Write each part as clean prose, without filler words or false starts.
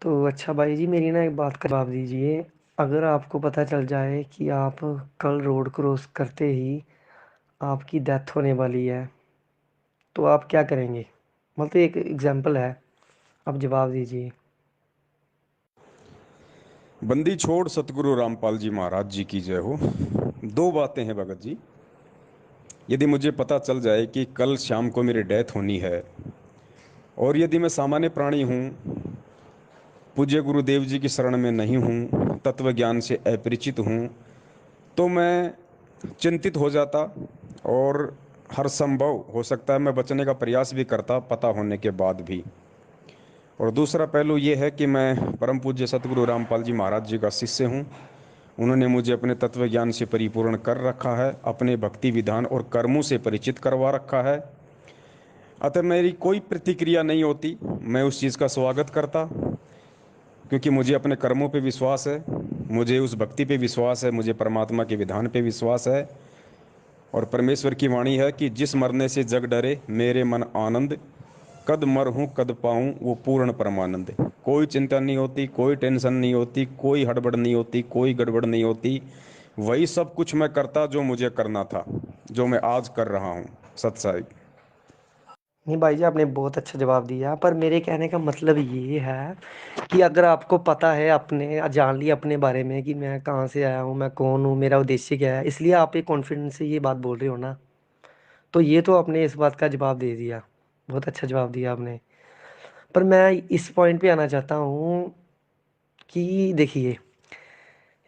तो अच्छा भाई जी, मेरी ना एक बात का जवाब दीजिए। अगर आपको पता चल जाए कि आप कल रोड क्रॉस करते ही आपकी डेथ होने वाली है, तो आप क्या करेंगे? मतलब एक एग्जांपल है, आप जवाब दीजिए। बंदी छोड़ सतगुरु रामपाल जी महाराज जी की जय हो। दो बातें हैं भगत जी। यदि मुझे पता चल जाए कि कल शाम को मेरी डेथ होनी है, और यदि मैं सामान्य प्राणी हूँ, पूज्य गुरुदेव जी की शरण में नहीं हूँ, तत्व ज्ञान से अपरिचित हूँ, तो मैं चिंतित हो जाता। और हर संभव हो सकता है मैं बचने का प्रयास भी करता पता होने के बाद भी। और दूसरा पहलू ये है कि मैं परम पूज्य सतगुरु रामपाल जी महाराज जी का शिष्य हूँ। उन्होंने मुझे अपने तत्व ज्ञान से परिपूर्ण कर रखा है, अपने भक्ति विधान और कर्मों से परिचित करवा रखा है। अतः मेरी कोई प्रतिक्रिया नहीं होती, मैं उस चीज़ का स्वागत करता, क्योंकि मुझे अपने कर्मों पे विश्वास है, मुझे उस भक्ति पे विश्वास है, मुझे परमात्मा के विधान पे विश्वास है। और परमेश्वर की वाणी है कि जिस मरने से जग डरे मेरे मन आनंद, कद मर हूँ कद पाऊँ वो पूर्ण परमानंद। कोई चिंता नहीं होती, कोई टेंशन नहीं होती, कोई हड़बड़ नहीं होती, कोई गड़बड़ नहीं होती। वही सब कुछ मैं करता जो मुझे करना था, जो मैं आज कर रहा हूँ। सत्साई। नहीं भाई जी, आपने बहुत अच्छा जवाब दिया, पर मेरे कहने का मतलब ये है कि अगर आपको पता है, अपने जान लिया अपने बारे में कि मैं कहाँ से आया हूँ, मैं कौन हूँ, मेरा उद्देश्य क्या है, इसलिए आप एक कॉन्फिडेंस से ये बात बोल रहे हो ना। तो ये तो आपने इस बात का जवाब दे दिया। बहुत अच्छा जवाब दिया आपने। पर मैं इस पॉइंट पे आना चाहता हूँ कि देखिए,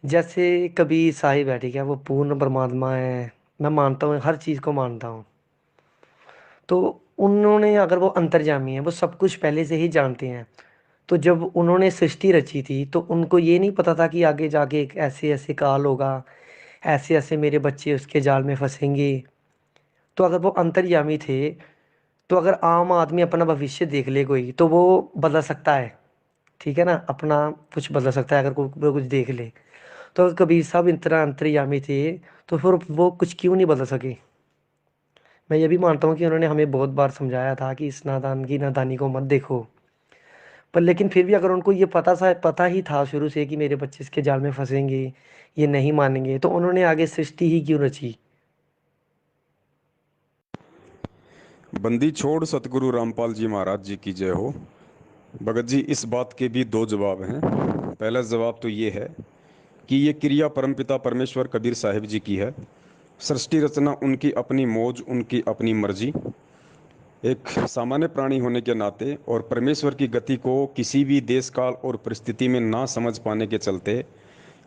जैसे कभी साहिब है, ठीक है, वो पूर्ण परमात्मा है, मैं मानता हूँ, हर चीज़ को मानता हूँ। तो उन्होंने, अगर वो अंतर्यामी है, वो सब कुछ पहले से ही जानते हैं। तो जब उन्होंने सृष्टि रची थी, तो उनको ये नहीं पता था कि आगे जाके एक ऐसे ऐसे काल होगा, ऐसे ऐसे मेरे बच्चे उसके जाल में फंसेंगे। तो अगर वो अंतर्यामी थे, तो अगर आम आदमी अपना भविष्य देख ले कोई, तो वो बदल सकता है। ठीक है ना, अपना कुछ बदल सकता है अगर कोई वो कुछ देख ले। तो अगर कबीर साहब इतना अंतर्यामी थे, तो फिर वो कुछ क्यों नहीं बदल सके? मैं ये भी मानता हूँ कि उन्होंने हमें बहुत बार समझाया था कि इस नादान की नादानी को मत देखो। पर लेकिन फिर भी अगर उनको ये पता ही था शुरू से कि मेरे बच्चे इसके जाल में फंसेंगे, ये नहीं मानेंगे, तो उन्होंने आगे सृष्टि ही क्यों रची? बंदी छोड़ सतगुरु रामपाल जी महाराज जी की जय हो। भगत जी, इस बात के भी दो जवाब हैं। पहला जवाब तो ये है कि ये क्रिया परमपिता परमेश्वर कबीर साहिब जी की है। सृष्टि रचना उनकी अपनी मौज, उनकी अपनी मर्जी। एक सामान्य प्राणी होने के नाते और परमेश्वर की गति को किसी भी देश काल और परिस्थिति में ना समझ पाने के चलते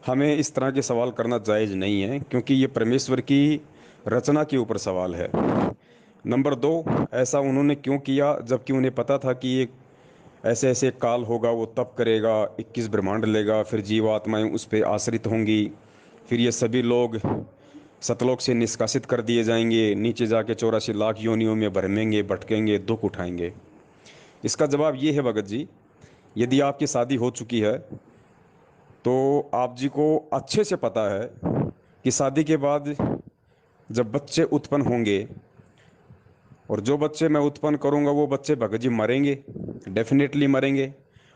हमें इस तरह के सवाल करना जायज़ नहीं है, क्योंकि ये परमेश्वर की रचना के ऊपर सवाल है। नंबर दो, ऐसा उन्होंने क्यों किया जबकि उन्हें पता था कि ये ऐसे ऐसे काल होगा, वो तप करेगा, 21 ब्रह्मांड लेगा, फिर जीवात्माएं उस पर आश्रित होंगी, फिर ये सभी लोग सतलोक से निष्कासित कर दिए जाएंगे, नीचे जाके 84 लाख योनियों में भरमेंगे, भटकेंगे, दुख उठाएंगे। इसका जवाब ये है भगत जी, यदि आपकी शादी हो चुकी है तो आप जी को अच्छे से पता है कि शादी के बाद जब बच्चे उत्पन्न होंगे, और जो बच्चे मैं उत्पन्न करूंगा वो बच्चे भगत जी मरेंगे, डेफिनेटली मरेंगे।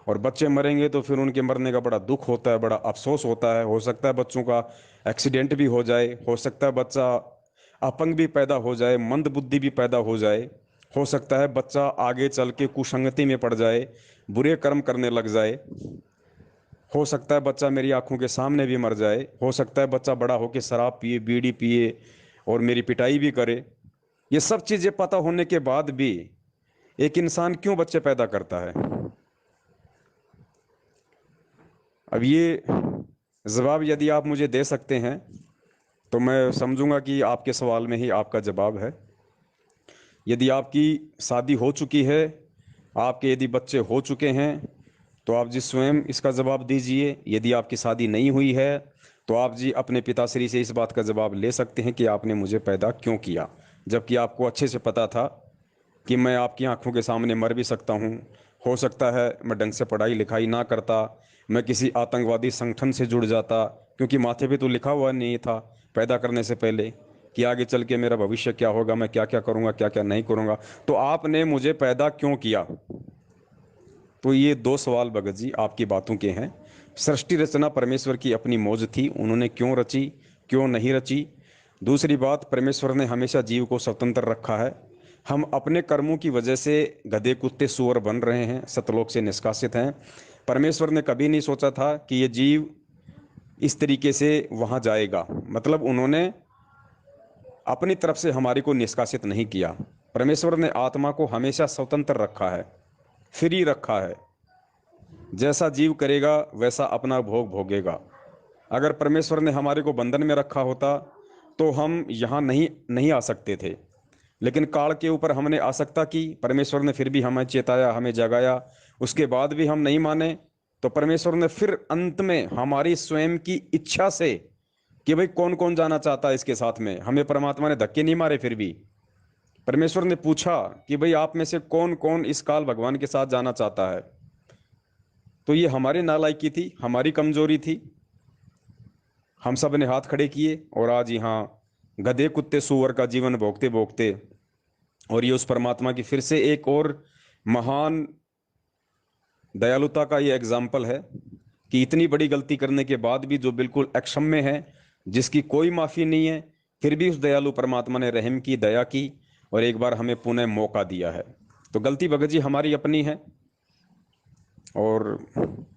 और बच्चे मरेंगे तो फिर उनके मरने का बड़ा दुख होता है, बड़ा अफसोस होता है। हो सकता है बच्चों का एक्सीडेंट भी हो जाए, हो सकता है बच्चा अपंग भी पैदा हो जाए, मंद बुद्धि भी पैदा हो जाए, हो सकता है बच्चा आगे चल के कुसंगति में पड़ जाए, बुरे कर्म करने लग जाए, हो सकता है बच्चा मेरी आंखों के सामने भी मर जाए, हो सकता है बच्चा बड़ा होकर शराब पिए, बीड़ी पिए और मेरी पिटाई भी करे। ये सब चीजें पता होने के बाद भी एक इंसान क्यों बच्चे पैदा करता है? अब ये जवाब यदि आप मुझे दे सकते हैं तो मैं समझूंगा कि आपके सवाल में ही आपका जवाब है। यदि आपकी शादी हो चुकी है, आपके यदि बच्चे हो चुके हैं, तो आप जी स्वयं इसका जवाब दीजिए। यदि आपकी शादी नहीं हुई है तो आप जी अपने पिताश्री से इस बात का जवाब ले सकते हैं कि आपने मुझे पैदा क्यों किया, जबकि आपको अच्छे से पता था कि मैं आपकी आंखों के सामने मर भी सकता हूँ। हो सकता है मैं ढंग से पढ़ाई लिखाई ना करता, मैं किसी आतंकवादी संगठन से जुड़ जाता, क्योंकि माथे पे तो लिखा हुआ नहीं था पैदा करने से पहले कि आगे चल के मेरा भविष्य क्या होगा, मैं क्या क्या करूँगा, क्या क्या नहीं करूँगा। तो आपने मुझे पैदा क्यों किया? तो ये दो सवाल भगत जी आपकी बातों के हैं। सृष्टि रचना परमेश्वर की अपनी मौज थी, उन्होंने क्यों रची, क्यों नहीं रची। दूसरी बात, परमेश्वर ने हमेशा जीव को स्वतंत्र रखा है। हम अपने कर्मों की वजह से गधे कुत्ते सूअर बन रहे हैं, सतलोक से निष्कासित हैं। परमेश्वर ने कभी नहीं सोचा था कि ये जीव इस तरीके से वहाँ जाएगा। मतलब उन्होंने अपनी तरफ से हमारी को निष्कासित नहीं किया। परमेश्वर ने आत्मा को हमेशा स्वतंत्र रखा है, फ्री रखा है। जैसा जीव करेगा वैसा अपना भोग भोगेगा। अगर परमेश्वर ने हमारे को बंधन में रखा होता तो हम यहाँ नहीं नहीं आ सकते थे। लेकिन काल के ऊपर हमने आसक्ता की, परमेश्वर ने फिर भी हमें चेताया, हमें जगाया, उसके बाद भी हम नहीं माने। तो परमेश्वर ने फिर अंत में हमारी स्वयं की इच्छा से कि भाई कौन कौन जाना चाहता है इसके साथ में, हमें परमात्मा ने धक्के नहीं मारे। फिर भी परमेश्वर ने पूछा कि भाई आप में से कौन कौन इस काल भगवान के साथ जाना चाहता है। तो ये हमारी नालायकी थी, हमारी कमजोरी थी। हम सब ने हाथ खड़े किए और आज यहाँ गधे कुत्ते सूअर का जीवन भोगते भोगते, और ये उस परमात्मा की फिर से एक और महान दयालुता का ये एग्जाम्पल है कि इतनी बड़ी गलती करने के बाद भी जो बिल्कुल अक्षम्य है, जिसकी कोई माफ़ी नहीं है, फिर भी उस दयालु परमात्मा ने रहम की, दया की और एक बार हमें पुनः मौका दिया है। तो गलती भगत जी हमारी अपनी है। और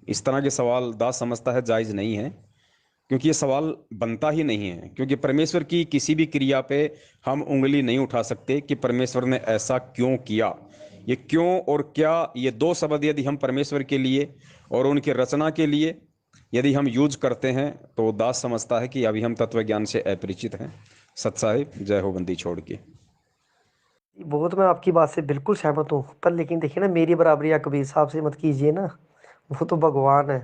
इस तरह के सवाल दास समझता है जायज़ नहीं है, क्योंकि ये सवाल बनता ही नहीं है। क्योंकि परमेश्वर की किसी भी क्रिया पे हम उंगली नहीं उठा सकते कि परमेश्वर ने ऐसा क्यों किया। ये क्यों और क्या, ये दो शब्द यदि हम परमेश्वर के लिए और उनकी रचना के लिए यदि हम यूज करते हैं तो दास समझता है कि अभी हम तत्व ज्ञान से अपरिचित हैं। सत साहिब जय हो बंदी छोड़ के। वो तो मैं आपकी बात से बिल्कुल सहमत हूँ, पर लेकिन देखिए ना, मेरी बराबरी या कबीर साहब से मत कीजिए ना। वो तो भगवान है।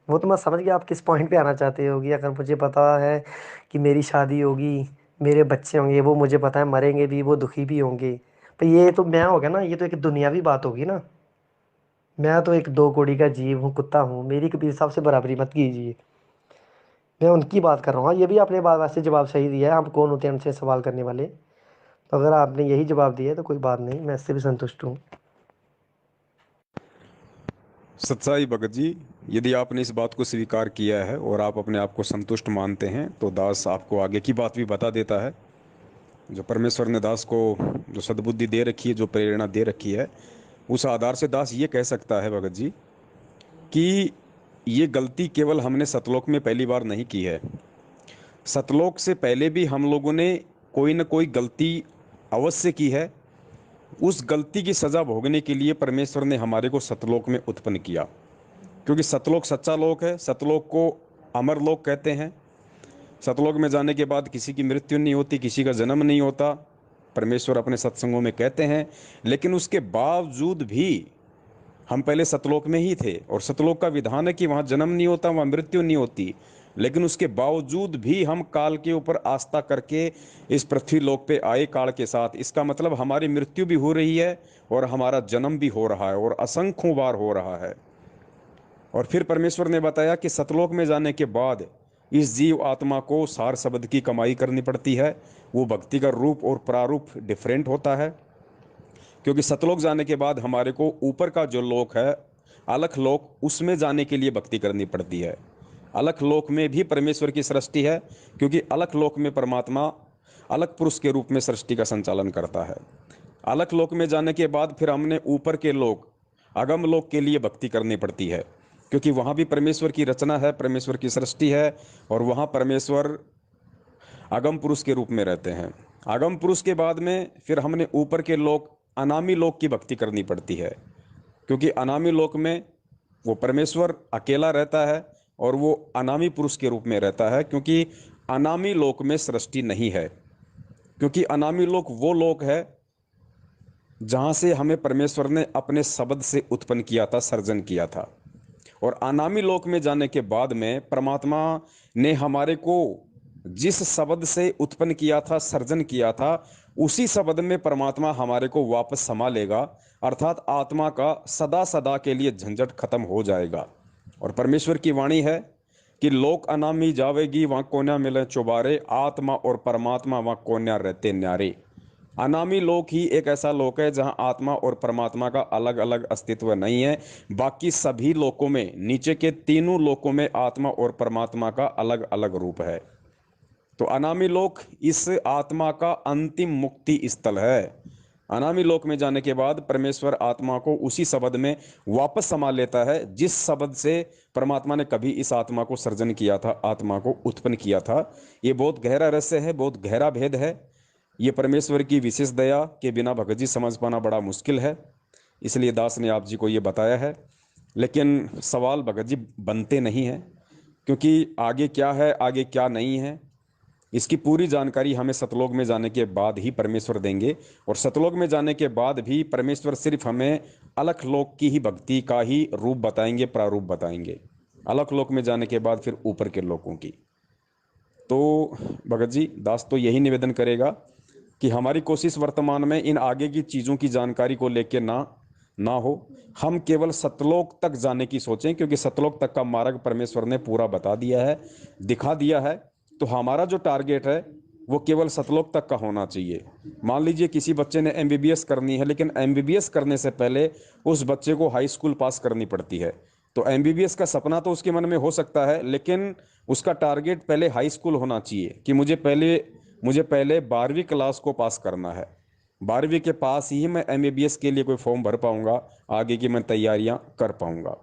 वो तो मैं समझ गया आप किस पॉइंट पे आना चाहते होगी। अगर मुझे पता है कि मेरी शादी होगी, मेरे बच्चे होंगे, वो मुझे पता है मरेंगे भी, वो दुखी भी होंगे। पर ये तो मैं हो गया ना, ये तो एक दुनियावी बात होगी ना। मैं तो एक दो कौड़ी का जीव हूँ, कुत्ता हूँ। मेरी कबीर साहब से बराबरी मत कीजिए। मैं उनकी बात कर रहा हूँ। हाँ, ये भी आपने बात वैसे जवाब सही दिया है। हम कौन होते हैं उनसे सवाल करने वाले। तो अगर आपने यही जवाब दिया है तो कोई बात नहीं, मैं इससे भी संतुष्ट हूँ। सच्चाई भगत जी, यदि आपने इस बात को स्वीकार किया है और आप अपने आप को संतुष्ट मानते हैं तो दास आपको आगे की बात भी बता देता है। जो परमेश्वर ने दास को जो सद्बुद्धि दे रखी है, जो प्रेरणा दे रखी है, उस आधार से दास ये कह सकता है भगत जी कि ये गलती केवल हमने सतलोक में पहली बार नहीं की है। सतलोक से पहले भी हम लोगों ने कोई न कोई गलती अवश्य की है। उस गलती की सजा भोगने के लिए परमेश्वर ने हमारे को सतलोक में उत्पन्न किया। क्योंकि सतलोक सच्चा लोक है, सतलोक को अमर लोक कहते हैं। सतलोक में जाने के बाद किसी की मृत्यु नहीं होती, किसी का जन्म नहीं होता, परमेश्वर अपने सत्संगों में कहते हैं। लेकिन उसके बावजूद भी हम पहले सतलोक में ही थे, और सतलोक का विधान है कि वहाँ जन्म नहीं होता, वहाँ मृत्यु नहीं होती। लेकिन उसके बावजूद भी हम काल के ऊपर आस्था करके इस पृथ्वी लोक पे आए काल के साथ। इसका मतलब हमारी मृत्यु भी हो रही है और हमारा जन्म भी हो रहा है, और असंख्यों बार हो रहा है। और फिर परमेश्वर ने बताया कि सतलोक में जाने के बाद इस जीव आत्मा को सार शब्द की कमाई करनी पड़ती है। वो भक्ति का रूप और प्रारूप डिफरेंट होता है। क्योंकि सतलोक जाने के बाद हमारे को ऊपर का जो लोक है, अलख लोक, उसमें जाने के लिए भक्ति करनी पड़ती है। अलख लोक में भी परमेश्वर की सृष्टि है, क्योंकि अलख लोक में परमात्मा अलग पुरुष के रूप में सृष्टि का संचालन करता है। अलख लोक में जाने के बाद फिर हमने ऊपर के लोक, अगम लोक के लिए भक्ति करनी पड़ती है, क्योंकि वहाँ भी परमेश्वर की रचना है, परमेश्वर की सृष्टि है, और वहाँ परमेश्वर आगम पुरुष के रूप में रहते हैं। आगम पुरुष के बाद में फिर हमने ऊपर के लोक, अनामी लोक की भक्ति करनी पड़ती है, क्योंकि अनामी लोक में वो परमेश्वर अकेला रहता है और वो अनामी पुरुष के रूप में रहता है। क्योंकि अनामी लोक में सृष्टि नहीं है, क्योंकि अनामी लोक वो लोक है जहाँ से हमें परमेश्वर ने अपने शब्द से उत्पन्न किया था, सर्जन किया था। और अनामी लोक में जाने के बाद में परमात्मा ने हमारे को जिस शब्द से उत्पन्न किया था, सर्जन किया था, उसी शब्द में परमात्मा हमारे को वापस समा लेगा। अर्थात आत्मा का सदा सदा के लिए झंझट खत्म हो जाएगा। और परमेश्वर की वाणी है कि लोक अनामी जावेगी वहाँ कोन्या मिले चुबारे, आत्मा और परमात्मा वहाँ कोन्या रहते न्यारे। अनामी लोक ही एक ऐसा लोक है जहां आत्मा और परमात्मा का अलग अलग अस्तित्व नहीं है। बाकी सभी लोकों में, नीचे के तीनों लोकों में आत्मा और परमात्मा का अलग अलग रूप है। तो अनामी लोक इस आत्मा का अंतिम मुक्ति स्थल है। अनामी लोक में जाने के बाद परमेश्वर आत्मा को उसी शब्द में वापस समा लेता है जिस शब्द से परमात्मा ने कभी इस आत्मा को सर्जन किया था, आत्मा को उत्पन्न किया था। ये बहुत गहरा रहस्य है, बहुत गहरा भेद है। ये परमेश्वर की विशेष दया के बिना भगत जी समझ पाना बड़ा मुश्किल है, इसलिए दास ने आप जी को ये बताया है। लेकिन सवाल भगत जी बनते नहीं हैं, क्योंकि आगे क्या है, आगे क्या नहीं है, इसकी पूरी जानकारी हमें सतलोक में जाने के बाद ही परमेश्वर देंगे। और सतलोक में जाने के बाद भी परमेश्वर सिर्फ हमें अलख लोक की ही भक्ति का ही रूप बताएंगे, प्रारूप बताएंगे। अलख लोक में जाने के बाद फिर ऊपर के लोकों की। तो भगत जी, दास तो यही निवेदन करेगा कि हमारी कोशिश वर्तमान में इन आगे की चीज़ों की जानकारी को लेके ना हो, हम केवल सतलोक तक जाने की सोचें, क्योंकि सतलोक तक का मार्ग परमेश्वर ने पूरा बता दिया है, दिखा दिया है। तो हमारा जो टारगेट है वो केवल सतलोक तक का होना चाहिए। मान लीजिए किसी बच्चे ने एमबीबीएस करनी है, लेकिन एमबीबीएस करने से पहले उस बच्चे को हाई स्कूल पास करनी पड़ती है। तो एमबीबीएस का सपना तो उसके मन में हो सकता है, लेकिन उसका टारगेट पहले हाई स्कूल होना चाहिए कि मुझे पहले 12वीं क्लास को पास करना है। 12वीं के पास ही मैं एमबीबीएस के लिए कोई फॉर्म भर पाऊंगा, आगे की मैं तैयारियां कर पाऊंगा।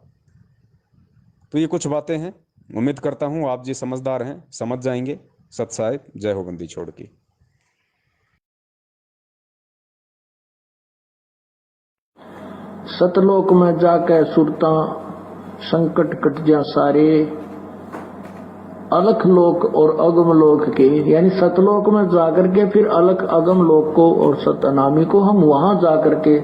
तो ये कुछ बातें हैं, उम्मीद करता हूं आप जी समझदार हैं, समझ जाएंगे। सत साहिब, जय हो बंदी छोड़ की। सतलोक में जाके सुरता संकट कट जा सारे, अलख लोक और अगम लोक के, यानी सतलोक में जाकर के फिर अलख अगम लोक को और सतनामी को हम वहां जाकर के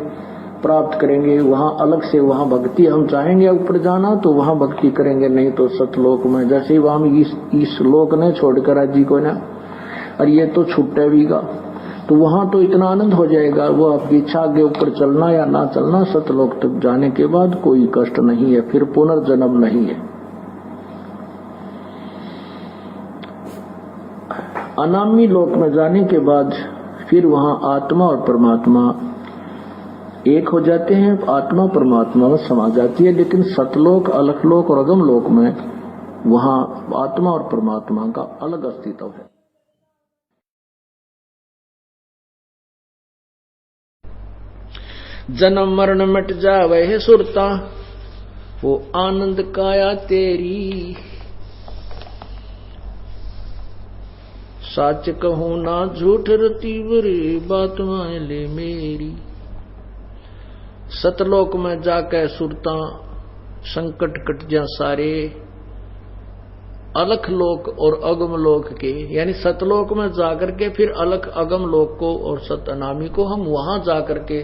प्राप्त करेंगे। वहां अलग से वहां भक्ति, हम चाहेंगे ऊपर जाना तो वहां भक्ति करेंगे, नहीं तो सतलोक में। जैसे वहां इस लोक ने छोड़कर राजी को ना, और ये तो छुट्टे भी गा, तो वहां तो इतना आनंद हो जाएगा। वो आपकी इच्छा, आगे ऊपर चलना या ना चलना, सतलोक तक जाने के बाद कोई कष्ट नहीं है, फिर पुनर्जन्म नहीं है। अनामी लोक में जाने के बाद फिर वहां आत्मा और परमात्मा एक हो जाते हैं, आत्मा परमात्मा में समा जाती है। लेकिन सतलोक, अलखलोक और अगम लोक में वहां आत्मा और परमात्मा का अलग अस्तित्व है। जन्म मरण मिट जावे है सुरता, वो आनंद काया तेरी। सच कहूं ना झूठ रती बुरी, बात मान ले मेरी। सतलोक में जाके सुरता संकट कट जा सारे, अलख लोक और अगम लोक के, यानी सतलोक में जाकर के फिर अलख अगम लोक को और सतनामी को हम वहां जाकर के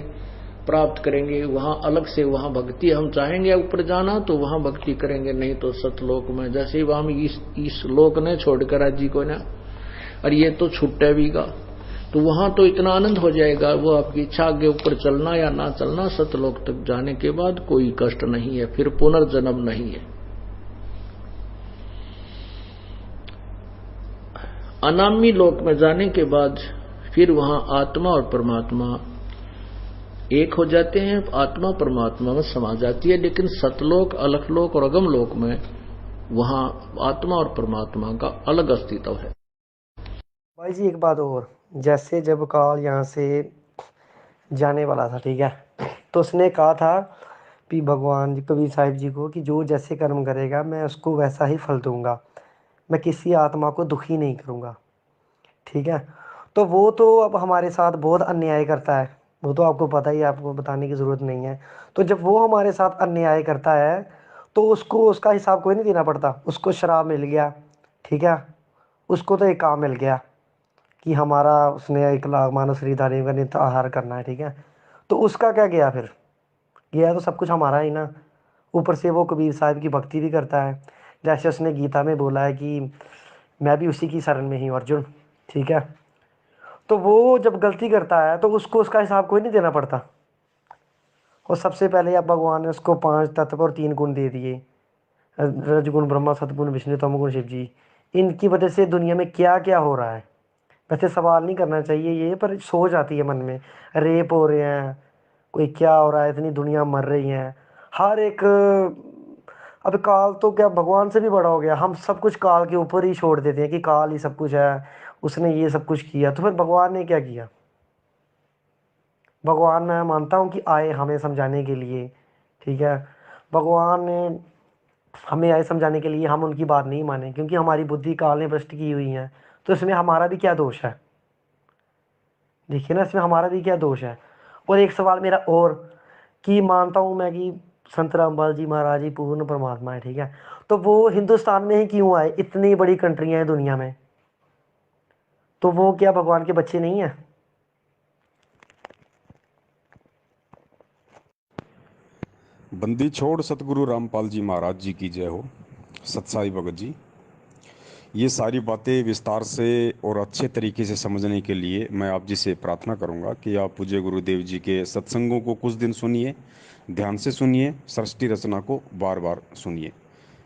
प्राप्त करेंगे। वहां अलग से वहां भक्ति, हम चाहेंगे ऊपर जाना तो वहां भक्ति करेंगे, नहीं तो सतलोक में। जैसे वहां इस लोक ने छोड़कर राजी को ना, और ये तो छुट्टे भी गा, तो वहां तो इतना आनंद हो जाएगा। वो आपकी इच्छा, आगे ऊपर चलना या ना चलना, सतलोक तक जाने के बाद कोई कष्ट नहीं है, फिर पुनर्जन्म नहीं है। अनामी लोक में जाने के बाद फिर वहां आत्मा और परमात्मा एक हो जाते हैं, आत्मा परमात्मा में समा जाती है। लेकिन सतलोक, अलखलोक और अगम लोक में वहां आत्मा और परमात्मा का अलग अस्तित्व है। भाई जी एक बात और, जैसे जब काल यहाँ से जाने वाला था, ठीक है, तो उसने कहा था कि भगवान जी, कबीर साहिब जी को, कि जो जैसे कर्म करेगा मैं उसको वैसा ही फल दूंगा, मैं किसी आत्मा को दुखी नहीं करूँगा, ठीक है। तो वो तो अब हमारे साथ बहुत अन्याय करता है, वो तो आपको पता ही है, आपको बताने की ज़रूरत नहीं है। तो जब वो हमारे साथ अन्याय करता है तो उसको उसका हिसाब कोई नहीं देना पड़ता। उसको शराब मिल गया, ठीक है, उसको तो एक काम मिल गया कि हमारा, उसने 1 लाख मानव शरीरधारी का नित्य आहार करना है, ठीक है, तो उसका क्या गया फिर? गया तो सब कुछ हमारा ही ना। ऊपर से वो कबीर साहब की भक्ति भी करता है, जैसे उसने गीता में बोला है कि मैं भी उसी की शरण में ही हूँ अर्जुन, ठीक है। तो वो जब गलती करता है तो उसको उसका हिसाब कोई नहीं देना पड़ता। और सबसे पहले अब भगवान ने उसको 5 तत्व और 3 गुण दे दिए, रजगुण ब्रह्मा, सतगुण विष्णु, तमगुण शिव जी। इनकी वजह से दुनिया में क्या क्या हो रहा है, वैसे सवाल नहीं करना चाहिए ये, पर सोच आती है मन में। रेप हो रहे हैं, कोई क्या हो रहा है, इतनी दुनिया मर रही है, हर एक। अब काल तो क्या भगवान से भी बड़ा हो गया, हम सब कुछ काल के ऊपर ही छोड़ देते हैं कि काल ही सब कुछ है, उसने ये सब कुछ किया। तो फिर भगवान ने क्या किया? भगवान मैं मानता हूँ कि आए हमें समझाने के लिए, ठीक है। भगवान ने हमें आए समझाने के लिए, हम उनकी बात नहीं माने क्योंकि हमारी बुद्धि काल ने भ्रष्ट की हुई है। तो इसमें हमारा भी क्या दोष है? देखिए ना, इसमें हमारा भी क्या दोष है? और एक सवाल मेरा और, कि मानता हूँ मैं कि संत रामपाल जी महाराज ही पूर्ण परमात्मा है, ठीक है। तो वो हिंदुस्तान में ही क्यों आए? इतनी बड़ी कंट्रियां हैं दुनिया में, तो वो क्या भगवान के बच्चे नहीं है? बंदी छोड़ सतगुरु रामपाल जी महाराज जी की जय हो। सतसाई भगत जी, ये सारी बातें विस्तार से और अच्छे तरीके से समझने के लिए मैं आप जी से प्रार्थना करूंगा कि आप पूज्य गुरुदेव जी के सत्संगों को कुछ दिन सुनिए, ध्यान से सुनिए, सृष्टि रचना को बार बार सुनिए।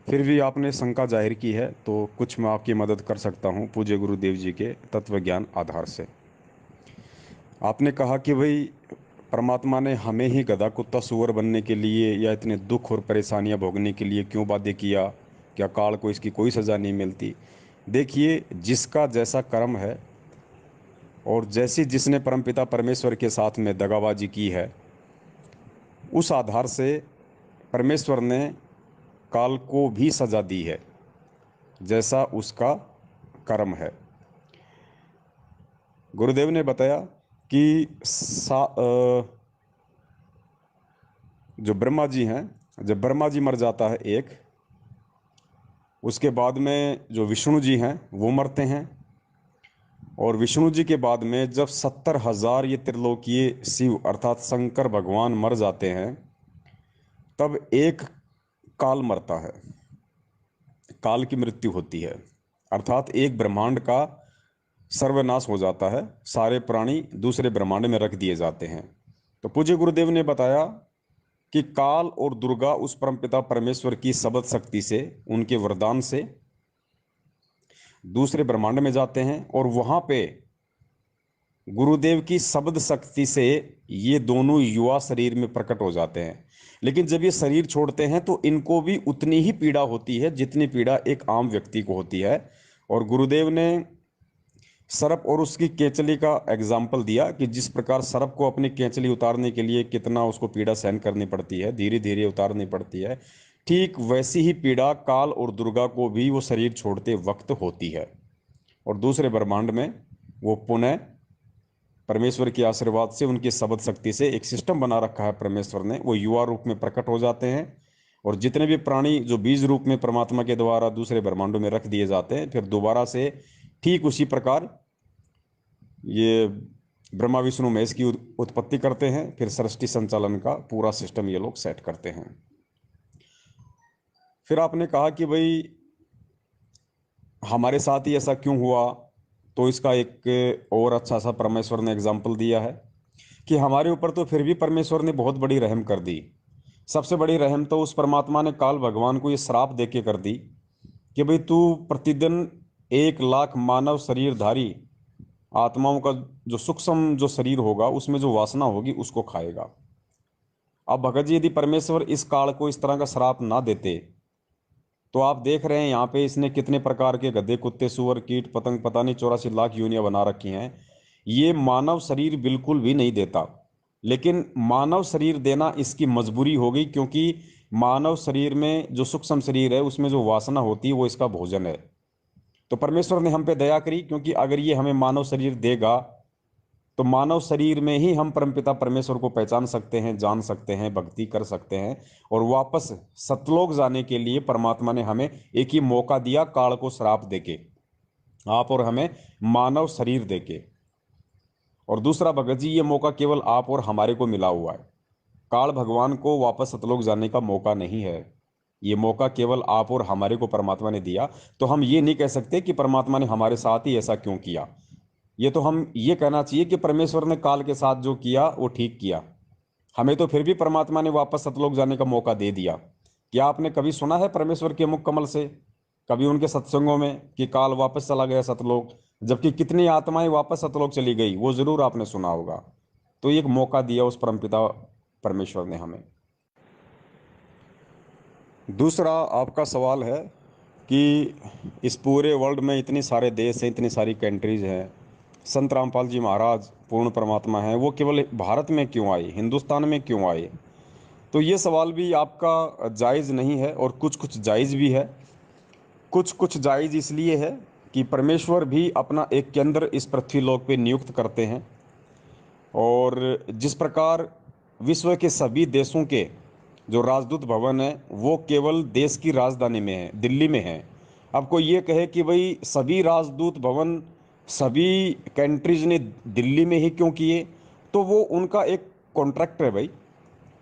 फिर भी आपने शंका जाहिर की है तो कुछ मैं आपकी मदद कर सकता हूँ पूज्य गुरुदेव जी के तत्व ज्ञान आधार से। आपने कहा कि भाई परमात्मा ने हमें ही गधा कुत्ता सूअर बनने के लिए या इतने दुख और परेशानियां भोगने के लिए क्यों बाध्य किया? क्या काल को इसकी कोई सज़ा नहीं मिलती? देखिए, जिसका जैसा कर्म है और जैसी जिसने परमपिता परमेश्वर के साथ में दगाबाजी की है, उस आधार से परमेश्वर ने काल को भी सज़ा दी है, जैसा उसका कर्म है। गुरुदेव ने बताया कि जो ब्रह्मा जी हैं, जब ब्रह्मा जी मर जाता है एक, उसके बाद में जो विष्णु जी हैं वो मरते हैं, और विष्णु जी के बाद में जब 70,000 ये त्रिलोकीय शिव अर्थात शंकर भगवान मर जाते हैं, तब एक काल मरता है, काल की मृत्यु होती है। अर्थात एक ब्रह्मांड का सर्वनाश हो जाता है, सारे प्राणी दूसरे ब्रह्मांड में रख दिए जाते हैं। तो पूज्य गुरुदेव ने बताया कि काल और दुर्गा उस परमपिता परमेश्वर की शब्द शक्ति से, उनके वरदान से दूसरे ब्रह्मांड में जाते हैं, और वहां पे गुरुदेव की शब्द शक्ति से ये दोनों युवा शरीर में प्रकट हो जाते हैं। लेकिन जब ये शरीर छोड़ते हैं तो इनको भी उतनी ही पीड़ा होती है जितनी पीड़ा एक आम व्यक्ति को होती है। और गुरुदेव ने सर्प और उसकी केंचली का एग्जाम्पल दिया कि जिस प्रकार सर्प को अपनी केंचली उतारने के लिए कितना उसको पीड़ा सहन करनी पड़ती है, धीरे धीरे उतारनी पड़ती है, ठीक वैसी ही पीड़ा काल और दुर्गा को भी वो शरीर छोड़ते वक्त होती है। और दूसरे ब्रह्मांड में वो पुनः परमेश्वर के आशीर्वाद से, उनकी शब्द शक्ति से, एक सिस्टम बना रखा है परमेश्वर ने, वो युवा रूप में प्रकट हो जाते हैं। और जितने भी प्राणी जो बीज रूप में परमात्मा के द्वारा दूसरे ब्रह्मांडों में रख दिए जाते हैं, फिर दोबारा से ठीक उसी प्रकार ये ब्रह्मा विष्णु महेश की उत्पत्ति करते हैं, फिर सृष्टि संचालन का पूरा सिस्टम ये लोग सेट करते हैं। फिर आपने कहा कि भाई हमारे साथ ही ऐसा क्यों हुआ? तो इसका एक और अच्छा सा परमेश्वर ने एग्जाम्पल दिया है कि हमारे ऊपर तो फिर भी परमेश्वर ने बहुत बड़ी रहम कर दी। सबसे बड़ी रहम तो उस परमात्मा ने काल भगवान को ये श्राप देके कर दी कि भाई तू प्रतिदिन 1 लाख मानव शरीरधारी आत्माओं का जो सूक्ष्म जो शरीर होगा उसमें जो वासना होगी उसको खाएगा। अब भगत जी, यदि परमेश्वर इस काल को इस तरह का श्राप ना देते तो आप देख रहे हैं यहाँ पे इसने कितने प्रकार के गधे कुत्ते सूअर कीट पतंग, पता नहीं 84 लाख योनियां बना रखी हैं। ये मानव शरीर बिल्कुल भी नहीं देता, लेकिन मानव शरीर देना इसकी मजबूरी हो गई, क्योंकि मानव शरीर में जो सूक्ष्म शरीर है उसमें जो वासना होती है वो इसका भोजन है। तो परमेश्वर ने हम पे दया करी, क्योंकि अगर ये हमें मानव शरीर देगा तो मानव शरीर में ही हम परमपिता परमेश्वर को पहचान सकते हैं, जान सकते हैं, भक्ति कर सकते हैं। और वापस सतलोक जाने के लिए परमात्मा ने हमें एक ही मौका दिया, काल को श्राप देके, आप और हमें मानव शरीर देके। और दूसरा भगत जी, ये मौका केवल आप और हमारे को मिला हुआ है, काल भगवान को वापस सतलोक जाने का मौका नहीं है। ये मौका केवल आप और हमारे को परमात्मा ने दिया। तो हम ये नहीं कह सकते कि परमात्मा ने हमारे साथ ही ऐसा क्यों किया। ये तो हम ये कहना चाहिए कि परमेश्वर ने काल के साथ जो किया वो ठीक किया, हमें तो फिर भी परमात्मा ने वापस सतलोक जाने का मौका दे दिया। क्या आपने कभी सुना है परमेश्वर के मुख कमल से कभी उनके सत्संगों में कि काल वापस चला गया सतलोक, जबकि कितनी आत्माएं वापस सतलोक चली गई वो जरूर आपने सुना होगा। तो एक मौका दिया उस परमपिता परमेश्वर ने हमें। दूसरा आपका सवाल है कि इस पूरे वर्ल्ड में इतने सारे देश हैं, इतनी सारी कंट्रीज हैं, संत रामपाल जी महाराज पूर्ण परमात्मा हैं, वो केवल भारत में क्यों आए, हिंदुस्तान में क्यों आए? तो ये सवाल भी आपका जायज़ नहीं है और कुछ कुछ जायज़ भी है। कुछ कुछ जायज़ इसलिए है कि परमेश्वर भी अपना एक केंद्र इस पृथ्वी लोक पे नियुक्त करते हैं, और जिस प्रकार विश्व के सभी देशों के जो राजदूत भवन है वो केवल देश की राजधानी में है, दिल्ली में है। अब कोई ये कहे कि भाई सभी राजदूत भवन सभी कंट्रीज ने दिल्ली में ही क्यों किए, तो वो उनका एक कॉन्ट्रैक्ट है भाई,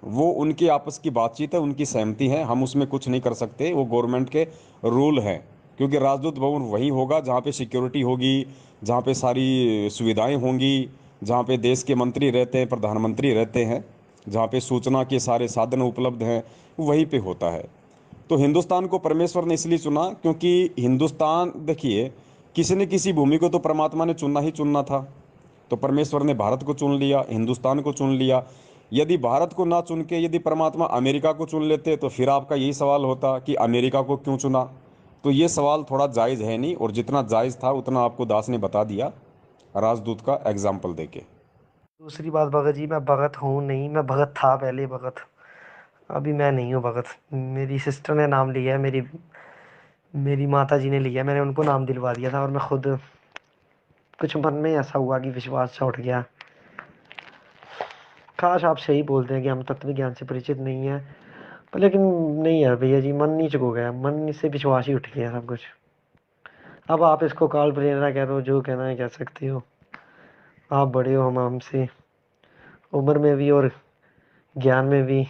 वो उनकी आपस की बातचीत है, उनकी सहमति है, हम उसमें कुछ नहीं कर सकते, वो गवर्नमेंट के रूल हैं। क्योंकि राजदूत भवन वहीं होगा जहाँ पे सिक्योरिटी होगी, जहाँ पे सारी सुविधाएं होंगी, जहाँ पे देश के मंत्री रहते हैं, प्रधानमंत्री रहते हैं, जहाँ पे सूचना के सारे साधन उपलब्ध हैं, वहीं पे होता है। तो हिंदुस्तान को परमेश्वर ने इसलिए चुना क्योंकि हिंदुस्तान, देखिए, किसी न किसी भूमि को तो परमात्मा ने चुनना ही चुनना था। तो परमेश्वर ने भारत को चुन लिया, हिंदुस्तान को चुन लिया। यदि भारत को ना चुन के यदि परमात्मा अमेरिका को चुन लेते तो फिर आपका यही सवाल होता कि अमेरिका को क्यों चुना। तो ये सवाल थोड़ा जायज़ है नहीं, और जितना जायज़ था उतना आपको दास ने बता दिया राजदूत का एग्जाम्पल देके। दूसरी बात भगत जी, मैं भगत हूँ नहीं, मैं भगत था पहले भगत, अभी मैं नहीं हूँ भगत। मेरी सिस्टर ने नाम लिया है, मेरी मेरी माता जी ने लिया, मैंने उनको नाम दिलवा दिया था, और मैं खुद कुछ मन में ऐसा हुआ कि विश्वास सा उठ गया। काश आप सही बोलते हैं कि हम तत्व ज्ञान से परिचित नहीं है, पर लेकिन नहीं है भैया जी, मन नीच हो गया, मन से विश्वास ही उठ गया सब कुछ। अब आप इसको काल प्रेरणा कह रहे हो, जो कहना है कह सकते हो, आप बड़े हो हम हमसे, उम्र में भी और ज्ञान में भी।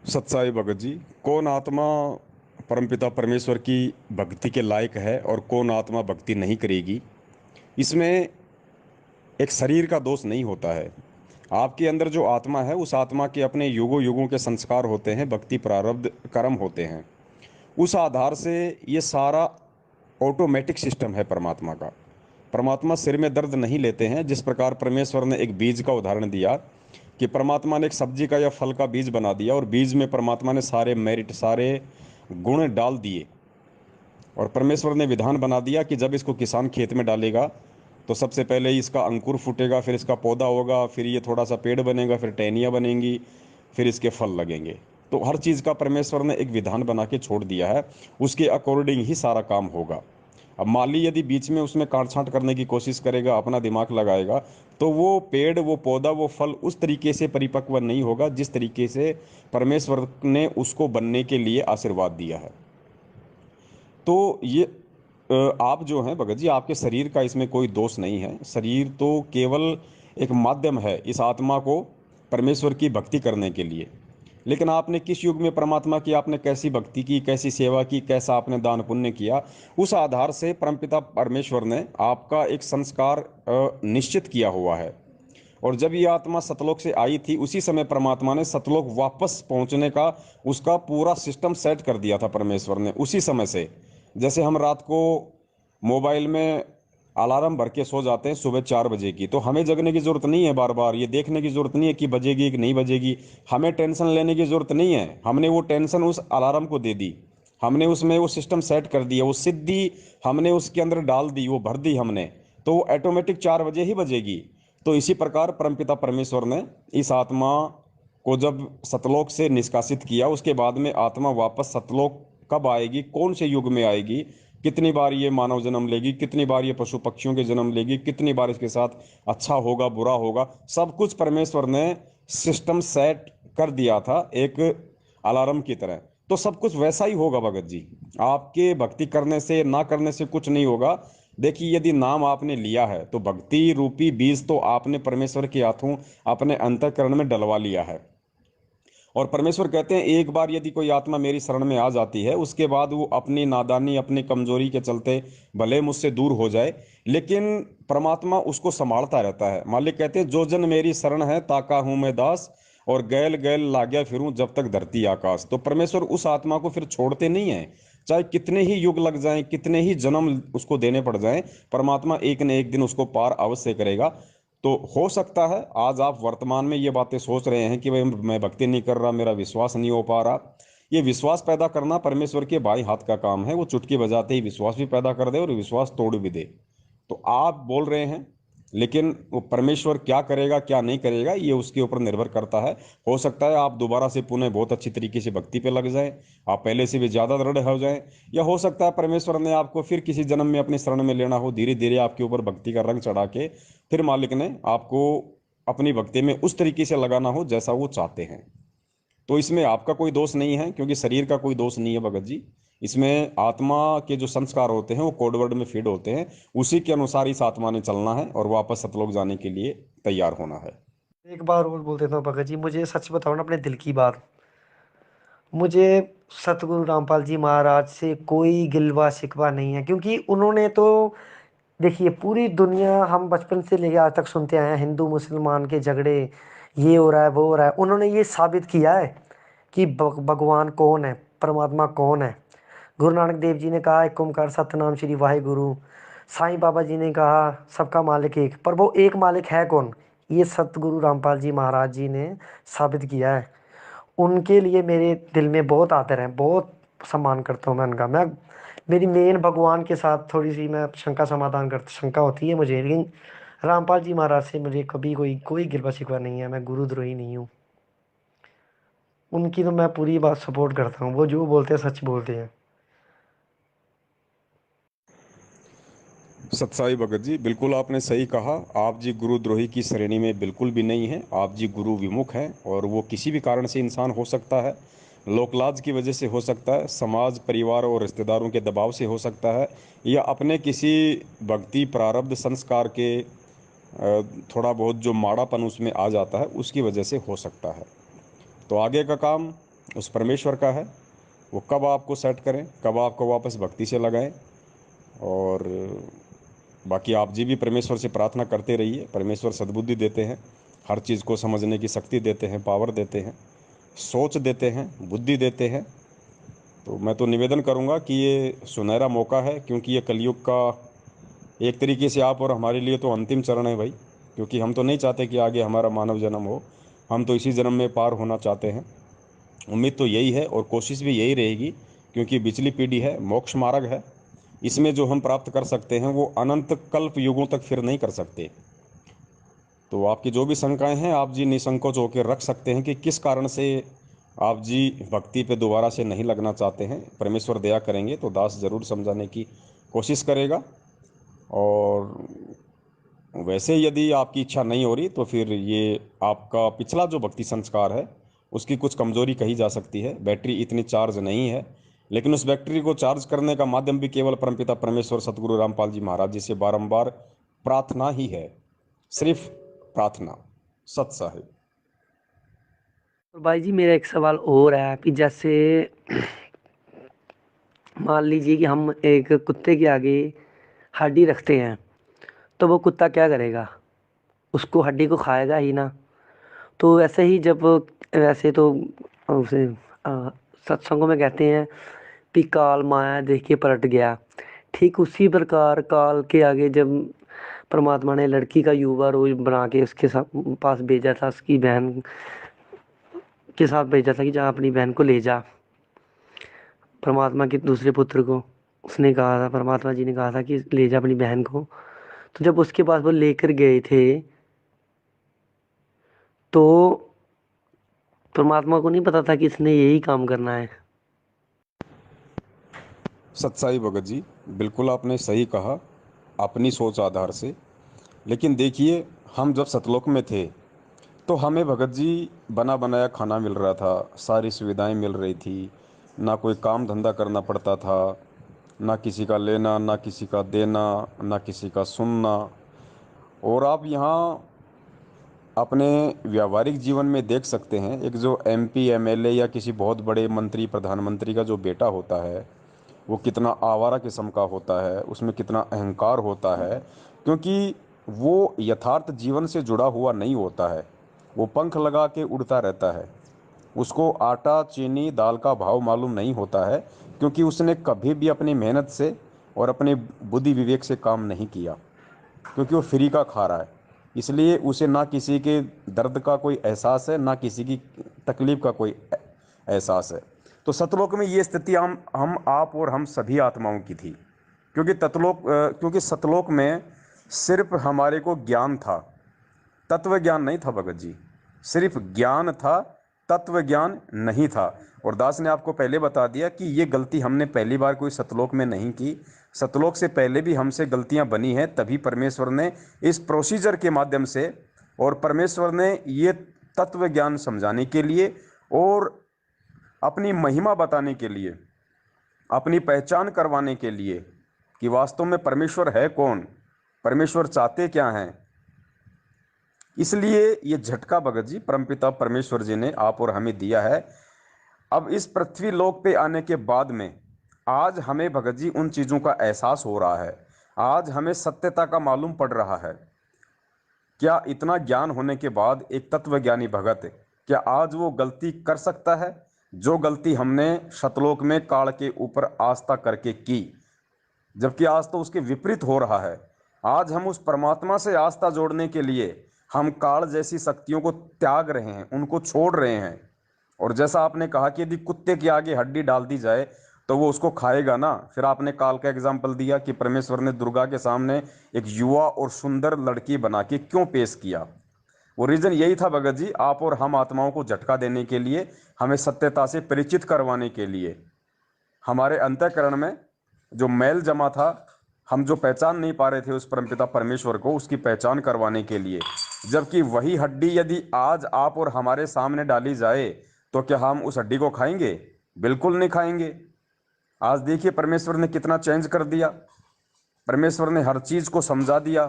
सच्चाई भगत जी, कौन आत्मा परमपिता परमेश्वर की भक्ति के लायक है और कौन आत्मा भक्ति नहीं करेगी, इसमें एक शरीर का दोष नहीं होता है। आपके अंदर जो आत्मा है उस आत्मा के अपने युगों युगों के संस्कार होते हैं, भक्ति प्रारब्ध कर्म होते हैं, उस आधार से ये सारा ऑटोमेटिक सिस्टम है परमात्मा का। परमात्मा सिर में दर्द नहीं लेते हैं। जिस प्रकार परमेश्वर ने एक बीज का उदाहरण दिया कि परमात्मा ने एक सब्जी का या फल का बीज बना दिया, और बीज में परमात्मा ने सारे मेरिट सारे गुण डाल दिए, और परमेश्वर ने विधान बना दिया कि जब इसको किसान खेत में डालेगा तो सबसे पहले इसका अंकुर फूटेगा, फिर इसका पौधा होगा, फिर ये थोड़ा सा पेड़ बनेगा, फिर टहनियाँ बनेंगी, फिर इसके फल लगेंगे। तो हर चीज़ का परमेश्वर ने एक विधान बना के छोड़ दिया है, उसके अकॉर्डिंग ही सारा काम होगा। अब माली यदि बीच में उसमें काट छांट करने की कोशिश करेगा, अपना दिमाग लगाएगा, तो वो पेड़, वो पौधा, वो फल उस तरीके से परिपक्व नहीं होगा जिस तरीके से परमेश्वर ने उसको बनने के लिए आशीर्वाद दिया है। तो ये आप जो हैं भगत जी, आपके शरीर का इसमें कोई दोष नहीं है। शरीर तो केवल एक माध्यम है इस आत्मा को परमेश्वर की भक्ति करने के लिए। लेकिन आपने किस युग में परमात्मा की आपने कैसी भक्ति की, कैसी सेवा की, कैसा आपने दान पुण्य किया, उस आधार से परमपिता परमेश्वर ने आपका एक संस्कार निश्चित किया हुआ है। और जब ये आत्मा सतलोक से आई थी उसी समय परमात्मा ने सतलोक वापस पहुंचने का उसका पूरा सिस्टम सेट कर दिया था परमेश्वर ने उसी समय से। जैसे हम रात को मोबाइल में अलार्म भर के सो जाते हैं सुबह 4 बजे की, तो हमें जगने की ज़रूरत नहीं है, बार बार ये देखने की ज़रूरत नहीं है कि बजेगी कि नहीं बजेगी, हमें टेंशन लेने की ज़रूरत नहीं है। हमने वो टेंशन उस अलार्म को दे दी, हमने उसमें वो सिस्टम सेट कर दिया, वो सिद्धि हमने उसके अंदर डाल दी, वो भर दी हमने, तो वो ऑटोमेटिक 4 बजे ही बजेगी। तो इसी प्रकार परमपिता परमेश्वर ने इस आत्मा को जब सतलोक से निष्कासित किया, उसके बाद में आत्मा वापस सतलोक कब आएगी, कौन से युग में आएगी, कितनी बार ये मानव जन्म लेगी, कितनी बार ये पशु पक्षियों के जन्म लेगी, कितनी बार इसके साथ अच्छा होगा बुरा होगा, सब कुछ परमेश्वर ने सिस्टम सेट कर दिया था एक अलार्म की तरह। तो सब कुछ वैसा ही होगा भगत जी, आपके भक्ति करने से ना करने से कुछ नहीं होगा। देखिए, यदि नाम आपने लिया है तो भक्ति रूपी बीज तो आपने परमेश्वर के हाथों अपने अंतःकरण में डलवा लिया है। और परमेश्वर कहते हैं एक बार यदि कोई आत्मा मेरी शरण में आ जाती है उसके बाद वो अपनी नादानी अपनी कमजोरी के चलते भले मुझसे दूर हो जाए, लेकिन परमात्मा उसको संभालता रहता है। मालिक कहते हैं जो जन मेरी शरण है ताका हूं मैं दास, और गैल गैल लाग्या फिरूं जब तक धरती आकाश। तो परमेश्वर उस आत्मा को फिर छोड़ते नहीं है, चाहे कितने ही युग लग जाएं, कितने ही जन्म उसको देने पड़ जाएं, परमात्मा एक न एक दिन उसको पार अवश्य करेगा। तो हो सकता है आज आप वर्तमान में ये बातें सोच रहे हैं कि भाई मैं भक्ति नहीं कर रहा, मेरा विश्वास नहीं हो पा रहा। ये विश्वास पैदा करना परमेश्वर के बाएं हाथ का काम है। वो चुटकी बजाते ही विश्वास भी पैदा कर दे और विश्वास तोड़ भी दे। तो आप बोल रहे हैं, लेकिन वो परमेश्वर क्या करेगा क्या नहीं करेगा ये उसके ऊपर निर्भर करता है। हो सकता है आप दोबारा से पुनः बहुत अच्छी तरीके से भक्ति पे लग जाएं, आप पहले से भी ज़्यादा दृढ़ हो जाएं। या हो सकता है परमेश्वर ने आपको फिर किसी जन्म में अपनी शरण में लेना हो, धीरे धीरे आपके ऊपर भक्ति का रंग चढ़ा के फिर मालिक ने आपको अपनी भक्ति में उस तरीके से लगाना हो जैसा वो चाहते हैं। तो इसमें आपका कोई दोष नहीं है, क्योंकि शरीर का कोई दोष नहीं है भगत जी। इसमें आत्मा के जो संस्कार होते हैं वो कोडवर्ड में फीड होते हैं, उसी के अनुसार इस आत्मा ने चलना है और वापस सतलोक जाने के लिए तैयार होना है। एक बार और बोल देता हूँ भगत जी, मुझे सच बताओ ना अपने दिल की बात, मुझे सतगुरु रामपाल जी महाराज से कोई गिलवा शिकवा नहीं है, क्योंकि उन्होंने तो देखिए पूरी दुनिया हम बचपन से लेके आज तक सुनते आए हैं, हिंदू मुसलमान के झगड़े, ये हो रहा है वो हो रहा है, उन्होंने ये साबित किया है कि भगवान कौन है, परमात्मा कौन है। गुरु नानक देव जी ने कहा एक ओंकार सतनाम श्री वाहिगुरु, साईं बाबा जी ने कहा सबका मालिक एक, पर वो एक मालिक है कौन, ये सतगुरु रामपाल जी महाराज जी ने साबित किया है। उनके लिए मेरे दिल में बहुत आदर है, बहुत सम्मान करता हूँ मैं उनका। मैं मेरी मेन भगवान के साथ थोड़ी सी मैं शंका समाधान कर शंका होती है मुझे, लेकिन रामपाल जी महाराज से मुझे कभी कोई कोई गिरवा शिकवा नहीं है, मैं गुरुद्रोही नहीं हूँ। उनकी तो मैं पूरी बात सपोर्ट करता हूँ, वो जो बोलते हैं सच बोलते हैं। सत्साई भगत जी, बिल्कुल आपने सही कहा। आप जी गुरुद्रोही की श्रेणी में बिल्कुल भी नहीं है, आप जी गुरु विमुख हैं। और वो किसी भी कारण से इंसान हो सकता है, लोकलाज की वजह से हो सकता है, समाज परिवार और रिश्तेदारों के दबाव से हो सकता है, या अपने किसी भक्ति प्रारब्ध संस्कार के थोड़ा बहुत जो माड़ापन उसमें आ जाता है उसकी वजह से हो सकता है। तो आगे का काम उस परमेश्वर का है, वो कब आपको सेट करें, कब आपको वापस भक्ति से लगाएं। और बाकी आप जी भी परमेश्वर से प्रार्थना करते रहिए, परमेश्वर सद्बुद्धि देते हैं, हर चीज़ को समझने की शक्ति देते हैं, पावर देते हैं, सोच देते हैं, बुद्धि देते हैं। तो मैं तो निवेदन करूंगा कि ये सुनहरा मौका है, क्योंकि ये कलयुग का एक तरीके से आप और हमारे लिए तो अंतिम चरण है भाई। क्योंकि हम तो नहीं चाहते कि आगे हमारा मानव जन्म हो, हम तो इसी जन्म में पार होना चाहते हैं। उम्मीद तो यही है और कोशिश भी यही रहेगी, क्योंकि पिछली पीढ़ी है, मोक्ष मार्ग है। इसमें जो हम प्राप्त कर सकते हैं वो अनंत कल्प युगों तक फिर नहीं कर सकते। तो आपकी जो भी शंकाएं हैं आप जी निसंकोच होकर रख सकते हैं कि किस कारण से आप जी भक्ति पे दोबारा से नहीं लगना चाहते हैं। परमेश्वर दया करेंगे तो दास जरूर समझाने की कोशिश करेगा। और वैसे यदि आपकी इच्छा नहीं हो रही तो फिर ये आपका पिछला जो भक्ति संस्कार है उसकी कुछ कमजोरी कही जा सकती है। बैटरी इतनी चार्ज नहीं है, लेकिन उस बैटरी को चार्ज करने का माध्यम भी केवल परमपिता परमेश्वर सतगुरु रामपाल जी महाराज जी से बारंबार प्रार्थना ही है, सिर्फ प्रार्थना। सत साहिब। और भाई जी मेरा एक सवाल और है कि जैसे मान लीजिए कि हम एक कुत्ते के आगे हड्डी रखते हैं, तो वो कुत्ता क्या करेगा, उसको हड्डी को खाएगा ही ना। तो वैसे ही जब वैसे तो उसे अ, सत्संगों में कहते हैं कि काल माया देख के पलट गया, ठीक उसी प्रकार काल के आगे जब परमात्मा ने लड़की का युवा रोज बना के उसके साथ पास भेजा था, उसकी बहन के साथ भेजा था कि जा अपनी बहन को ले जा, परमात्मा के दूसरे पुत्र को उसने कहा था, परमात्मा जी ने कहा था कि ले जा अपनी बहन को। तो जब उसके पास वो लेकर गए थे, तो परमात्मा को नहीं पता था कि इसने यही काम करना है। सत्साई भगत जी, बिल्कुल आपने सही कहा अपनी सोच आधार से। लेकिन देखिए, हम जब सतलोक में थे तो हमें भगत जी बना बनाया खाना मिल रहा था, सारी सुविधाएं मिल रही थी, ना कोई काम धंधा करना पड़ता था, ना किसी का लेना ना किसी का देना, ना किसी का सुनना। और आप यहाँ अपने व्यावहारिक जीवन में देख सकते हैं, एक जो एमपी एमएलए या किसी बहुत बड़े मंत्री प्रधानमंत्री का जो बेटा होता है वो कितना आवारा किस्म का होता है, उसमें कितना अहंकार होता है, क्योंकि वो यथार्थ जीवन से जुड़ा हुआ नहीं होता है। वो पंख लगा के उड़ता रहता है। उसको आटा चीनी दाल का भाव मालूम नहीं होता है, क्योंकि उसने कभी भी अपनी मेहनत से और अपने बुद्धि विवेक से काम नहीं किया, क्योंकि वो फ्री का खा रहा है। इसलिए उसे ना किसी के दर्द का कोई एहसास है, ना किसी की तकलीफ का कोई एहसास है। तो सतलोक में ये स्थिति हम आप और हम सभी आत्माओं की थी, क्योंकि सतलोक में सिर्फ हमारे को ज्ञान था, तत्व ज्ञान नहीं था भगत जी। सिर्फ ज्ञान था, तत्व ज्ञान नहीं था। और दास ने आपको पहले बता दिया कि ये गलती हमने पहली बार कोई सतलोक में नहीं की। सतलोक से पहले भी हमसे गलतियां बनी हैं, तभी परमेश्वर ने इस प्रोसीजर के माध्यम से, और परमेश्वर ने ये तत्व ज्ञान समझाने के लिए और अपनी महिमा बताने के लिए, अपनी पहचान करवाने के लिए कि वास्तव में परमेश्वर है कौन, परमेश्वर चाहते क्या हैं, इसलिए ये झटका भगत जी परमपिता परमेश्वर जी ने आप और हमें दिया है। अब इस पृथ्वी लोक पे आने के बाद में आज हमें भगत जी उन चीज़ों का एहसास हो रहा है, आज हमें सत्यता का मालूम पड़ रहा है। क्या इतना ज्ञान होने के बाद एक तत्वज्ञानी भगत क्या आज वो गलती कर सकता है जो गलती हमने शतलोक में काल के ऊपर आस्था करके की, जबकि आज तो उसके विपरीत हो रहा है। आज हम उस परमात्मा से आस्था जोड़ने के लिए हम काल जैसी शक्तियों को त्याग रहे हैं, उनको छोड़ रहे हैं। और जैसा आपने कहा कि यदि कुत्ते के आगे हड्डी डाल दी जाए तो वो उसको खाएगा ना। फिर आपने काल का एग्जाम्पल दिया कि परमेश्वर ने दुर्गा के सामने एक युवा और सुंदर लड़की बना के क्यों पेश किया। वो रीजन यही था भगत जी, आप और हम आत्माओं को झटका देने के लिए, हमें सत्यता से परिचित करवाने के लिए। हमारे अंतःकरण में जो मैल जमा था, हम जो पहचान नहीं पा रहे थे उस परमपिता परमेश्वर को, उसकी पहचान करवाने के लिए। जबकि वही हड्डी यदि आज आप और हमारे सामने डाली जाए तो क्या हम उस हड्डी को खाएंगे? बिल्कुल नहीं खाएंगे। आज देखिए परमेश्वर ने कितना चेंज कर दिया। परमेश्वर ने हर चीज को समझा दिया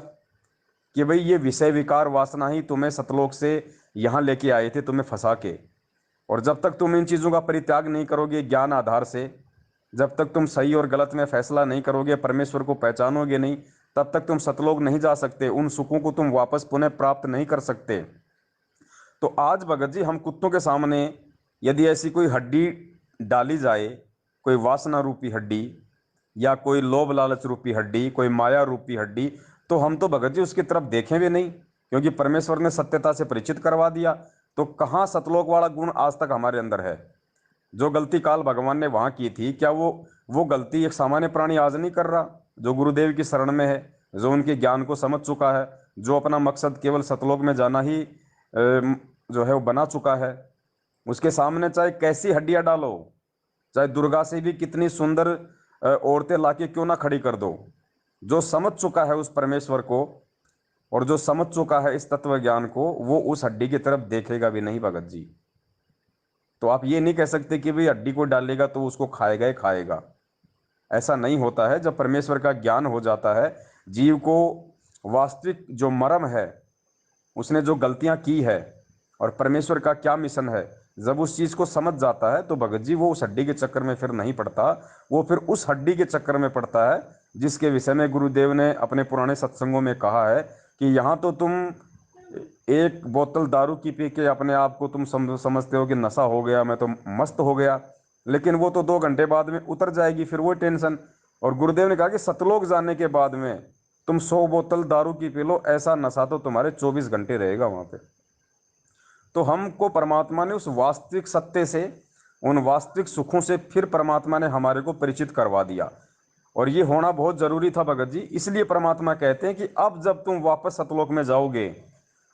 कि भाई ये विषय विकार वासना ही तुम्हें सतलोक से यहां लेके आए थे, तुम्हें फंसा के। और जब तक तुम इन चीजों का परित्याग नहीं करोगे ज्ञान आधार से, जब तक तुम सही और गलत में फैसला नहीं करोगे, परमेश्वर को पहचानोगे नहीं, तब तक तुम सतलोक नहीं जा सकते, उन सुखों को तुम वापस पुनः प्राप्त नहीं कर सकते। तो आज भगत जी हम कुत्तों के सामने यदि ऐसी कोई हड्डी डाली जाए, कोई वासना रूपी हड्डी या कोई लोभ लालच रूपी हड्डी, कोई माया रूपी हड्डी, तो हम तो भगत जी उसकी तरफ देखें भी नहीं, क्योंकि परमेश्वर ने सत्यता से परिचित करवा दिया। तो कहाँ सतलोक वाला गुण आज तक हमारे अंदर है? जो गलती काल भगवान ने वहां की थी, क्या वो गलती एक सामान्य प्राणी आज नहीं कर रहा, जो गुरुदेव की शरण में है, जो उनके ज्ञान को समझ चुका है, जो अपना मकसद केवल सतलोक में जाना ही जो है वो बना चुका है। उसके सामने चाहे कैसी हड्डियां डालो, चाहे दुर्गा से भी कितनी सुंदर औरतें लाके क्यों ना खड़ी कर दो, जो समझ चुका है उस परमेश्वर को और जो समझ चुका है इस तत्व ज्ञान को, वो उस हड्डी की तरफ देखेगा भी नहीं भगत जी। तो आप ये नहीं कह सकते कि भाई हड्डी को डालेगा तो उसको खाएगा ही खाएगा। ऐसा नहीं होता है। जब परमेश्वर का ज्ञान हो जाता है, जीव को वास्तविक जो मर्म है, उसने जो गलतियां की है और परमेश्वर का क्या मिशन है, जब उस चीज को समझ जाता है तो भगत जी वो उस हड्डी के चक्कर में फिर नहीं पड़ता, वो फिर उस हड्डी के चक्कर में पड़ता है जिसके विषय में गुरुदेव ने अपने पुराने सत्संगों में कहा है कि यहाँ तो तुम एक बोतल दारू की पी के अपने आप को तुम समझते हो कि नशा हो गया, मैं तो मस्त हो गया, लेकिन वो तो 2 घंटे बाद में उतर जाएगी, फिर वो टेंशन। और गुरुदेव ने कहा कि सतलोक जाने के बाद में तुम 100 बोतल दारू की पी लो, ऐसा नशा तो तुम्हारे 24 घंटे रहेगा वहां पे। तो हमको परमात्मा ने उस वास्तविक सत्य से, उन वास्तविक सुखों से फिर परमात्मा ने हमारे को परिचित करवा दिया। और ये होना बहुत जरूरी था भगत जी। इसलिए परमात्मा कहते हैं कि अब जब तुम वापस सतलोक में जाओगे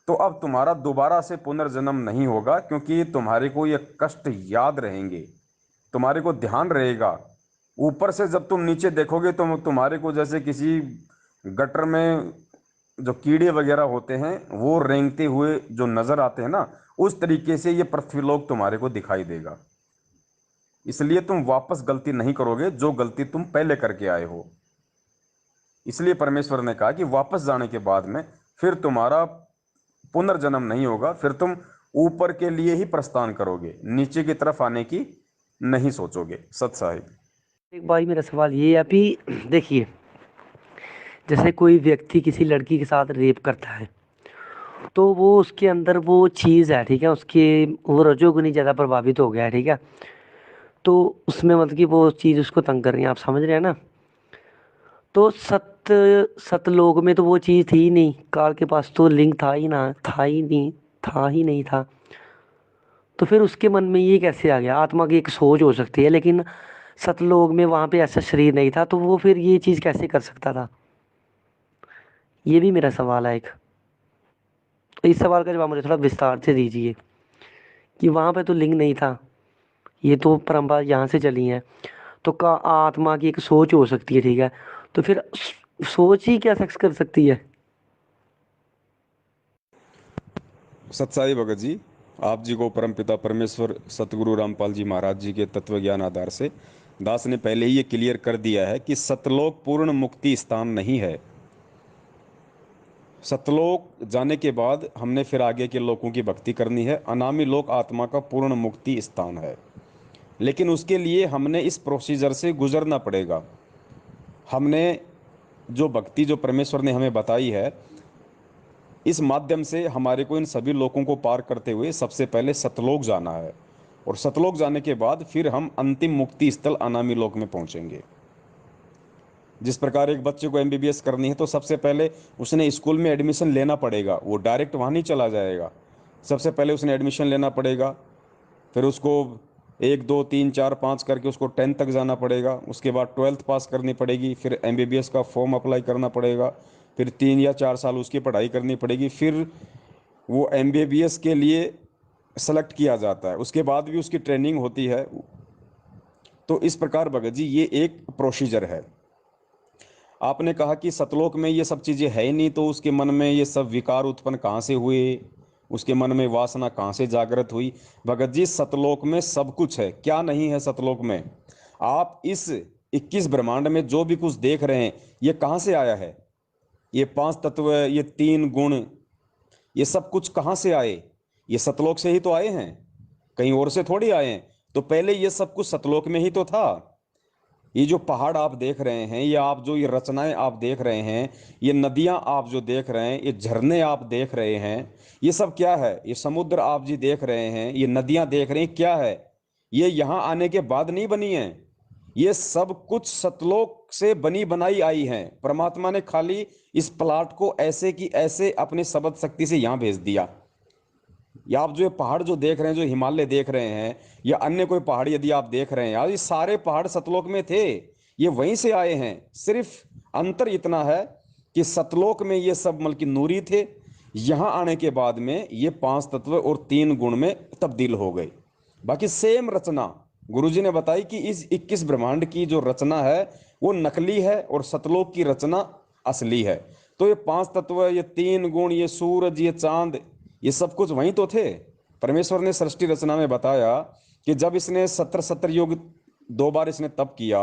तो अब तुम्हारा दोबारा से पुनर्जन्म नहीं होगा, क्योंकि तुम्हारे को ये कष्ट याद रहेंगे, तुम्हारे को ध्यान रहेगा। ऊपर से जब तुम नीचे देखोगे तो तुम्हारे को जैसे किसी गटर में जो कीड़े वगैरह होते हैं वो रेंगते हुए जो नजर आते हैं ना, उस तरीके से ये पृथ्वीलोक तुम्हारे को दिखाई देगा। इसलिए तुम वापस गलती नहीं करोगे जो गलती तुम पहले करके आए हो। इसलिए परमेश्वर ने कहा कि वापस जाने के बाद में फिर तुम्हारा पुनर्जन्म नहीं होगा, फिर तुम ऊपर के लिए ही प्रस्थान करोगे, नीचे की तरफ आने की नहीं सोचोगे। सत साहिब। एक भाई मेरा सवाल ये है अभी, देखिए जैसे कोई व्यक्ति किसी लड़की के साथ रेप करता है तो वो उसके अंदर वो चीज़ है, ठीक है, उसके वो रजोगुनी ज़्यादा प्रभावित हो गया है, ठीक है। तो उसमें मतलब कि वो चीज़ उसको तंग कर रही है, आप समझ रहे हैं ना। तो सतलोक में तो वो चीज़ थी ही नहीं, काल के पास तो लिंग था ही नहीं था। तो फिर उसके मन में ये कैसे आ गया? आत्मा की एक सोच हो सकती है, लेकिन सतलोक में वहां पे ऐसा शरीर नहीं था, तो वो फिर ये चीज़ कैसे कर सकता था? ये भी मेरा सवाल है एक। तो इस सवाल का जवाब मुझे थोड़ा विस्तार से दीजिए कि वहां पे तो लिंग नहीं था, ये तो परंपरा यहाँ से चली है। तो का आत्मा की एक सोच हो सकती है, ठीक है। तो फिर सोच ही क्या सेक्स कर सकती है? सत्साई भगत जी, आप जी को परमपिता परमेश्वर सतगुरु रामपाल जी महाराज जी के तत्व ज्ञान आधार से दास ने पहले ही ये क्लियर कर दिया है कि सतलोक पूर्ण मुक्ति स्थान नहीं है। सतलोक जाने के बाद हमने फिर आगे के लोकों की भक्ति करनी है। अनामी लोक आत्मा का पूर्ण मुक्ति स्थान है, लेकिन उसके लिए हमने इस प्रोसीजर से गुजरना पड़ेगा। हमने जो भक्ति जो परमेश्वर ने हमें बताई है, इस माध्यम से हमारे को इन सभी लोगों को पार करते हुए सबसे पहले सतलोक जाना है, और सतलोक जाने के बाद फिर हम अंतिम मुक्ति स्थल अनामी लोक में पहुंचेंगे। जिस प्रकार एक बच्चे को एमबीबीएस करनी है तो सबसे पहले उसने स्कूल में एडमिशन लेना पड़ेगा, वो डायरेक्ट वहाँ नहीं चला जाएगा। सबसे पहले उसने एडमिशन लेना पड़ेगा, फिर उसको 1 2 3 4 5 करके उसको 10th तक जाना पड़ेगा, उसके बाद 12th पास करनी पड़ेगी, फिर एमबीबीएस का फॉर्म अप्लाई करना पड़ेगा, फिर 3 या 4 साल उसकी पढ़ाई करनी पड़ेगी, फिर वो एमबीबीएस के लिए सेलेक्ट किया जाता है, उसके बाद भी उसकी ट्रेनिंग होती है। तो इस प्रकार भगत जी ये एक प्रोसीजर है। आपने कहा कि सतलोक में ये सब चीज़ें है ही नहीं, तो उसके मन में ये सब विकार उत्पन्न कहाँ से हुए, उसके मन में वासना कहाँ से जागृत हुई? भगत जी सतलोक में सब कुछ है, क्या नहीं है सतलोक में? आप इस 21 ब्रह्मांड में जो भी कुछ देख रहे हैं, ये कहाँ से आया है? ये 5 तत्व, ये 3 गुण, ये सब कुछ कहाँ से आए? ये सतलोक से ही तो आए हैं, कहीं और से थोड़ी आए हैं। तो पहले ये सब कुछ सतलोक में ही तो था। ये जो पहाड़ आप देख रहे हैं, ये आप जो ये रचनाएं आप देख रहे हैं, ये नदियां आप जो देख रहे हैं, ये झरने आप देख रहे हैं, ये सब क्या है? ये समुद्र आप जी देख रहे हैं, ये नदियां देख रहे हैं, क्या है? ये यहां आने के बाद नहीं बनी है, ये सब कुछ सतलोक से बनी बनाई आई हैं। परमात्मा ने खाली इस प्लाट को ऐसे की ऐसे अपने शब्द शक्ति से यहां भेज दिया। या आप जो ये पहाड़ जो देख रहे हैं, जो हिमालय देख रहे हैं, या अन्य कोई पहाड़ यदि आप देख रहे हैं, यार ये सारे पहाड़ सतलोक में थे, ये वहीं से आए हैं। सिर्फ अंतर इतना है कि सतलोक में ये सब मतलब कि नूरी थे, यहां आने के बाद में ये 5 तत्व और 3 गुण में तब्दील हो गए। बाकी सेम रचना गुरुजी ने बताई कि इस 21 ब्रह्मांड की जो रचना है वो नकली है और सतलोक की रचना असली है। तो ये 5 तत्व, ये 3 गुण, ये सूरज, ये चांद, ये सब कुछ वहीं तो थे। परमेश्वर ने सृष्टि रचना में बताया कि जब इसने 70 युग 2 बार इसने तप किया,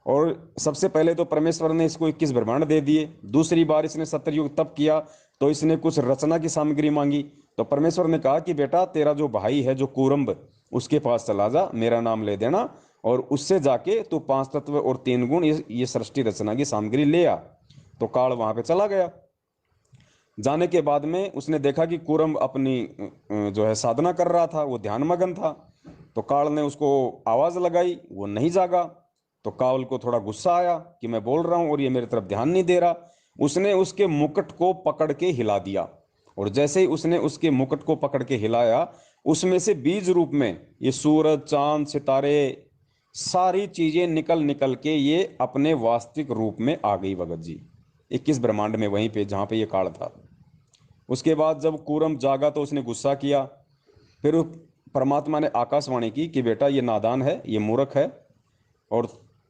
और सबसे पहले तो परमेश्वर ने इसको 21 ब्रह्मांड दे दिए, दूसरी बार इसने 70 युग तप किया तो इसने कुछ रचना की सामग्री मांगी। तो परमेश्वर ने कहा कि बेटा तेरा जो भाई है जो कूरंब, उसके पास चला जा, मेरा नाम ले देना, और उससे जाके तू 5 तत्व और 3 गुण ये सृष्टि रचना की सामग्री ले आ। तो काल वहां पे चला गया। जाने के बाद में उसने देखा कि कूरम अपनी जो है साधना कर रहा था, वो ध्यान मगन था। तो काल ने उसको आवाज लगाई, वो नहीं जागा। तो काल को थोड़ा गुस्सा आया कि मैं बोल रहा हूं और ये मेरी तरफ ध्यान नहीं दे रहा। उसने उसके मुकुट को पकड़ के हिला दिया, और जैसे ही उसने उसके मुकुट को पकड़ के हिलाया, उसमें से बीज रूप में ये सूरज चांद सितारे सारी चीजें निकल निकल के ये अपने वास्तविक रूप में आ गई भगत जी, 21 ब्रह्मांड में, वहीं पे जहां पे ये काल था। उसके बाद जब कूरम जागा तो उसने गुस्सा किया। फिर परमात्मा ने आकाशवाणी की कि बेटा ये नादान है, ये मूर्ख है, और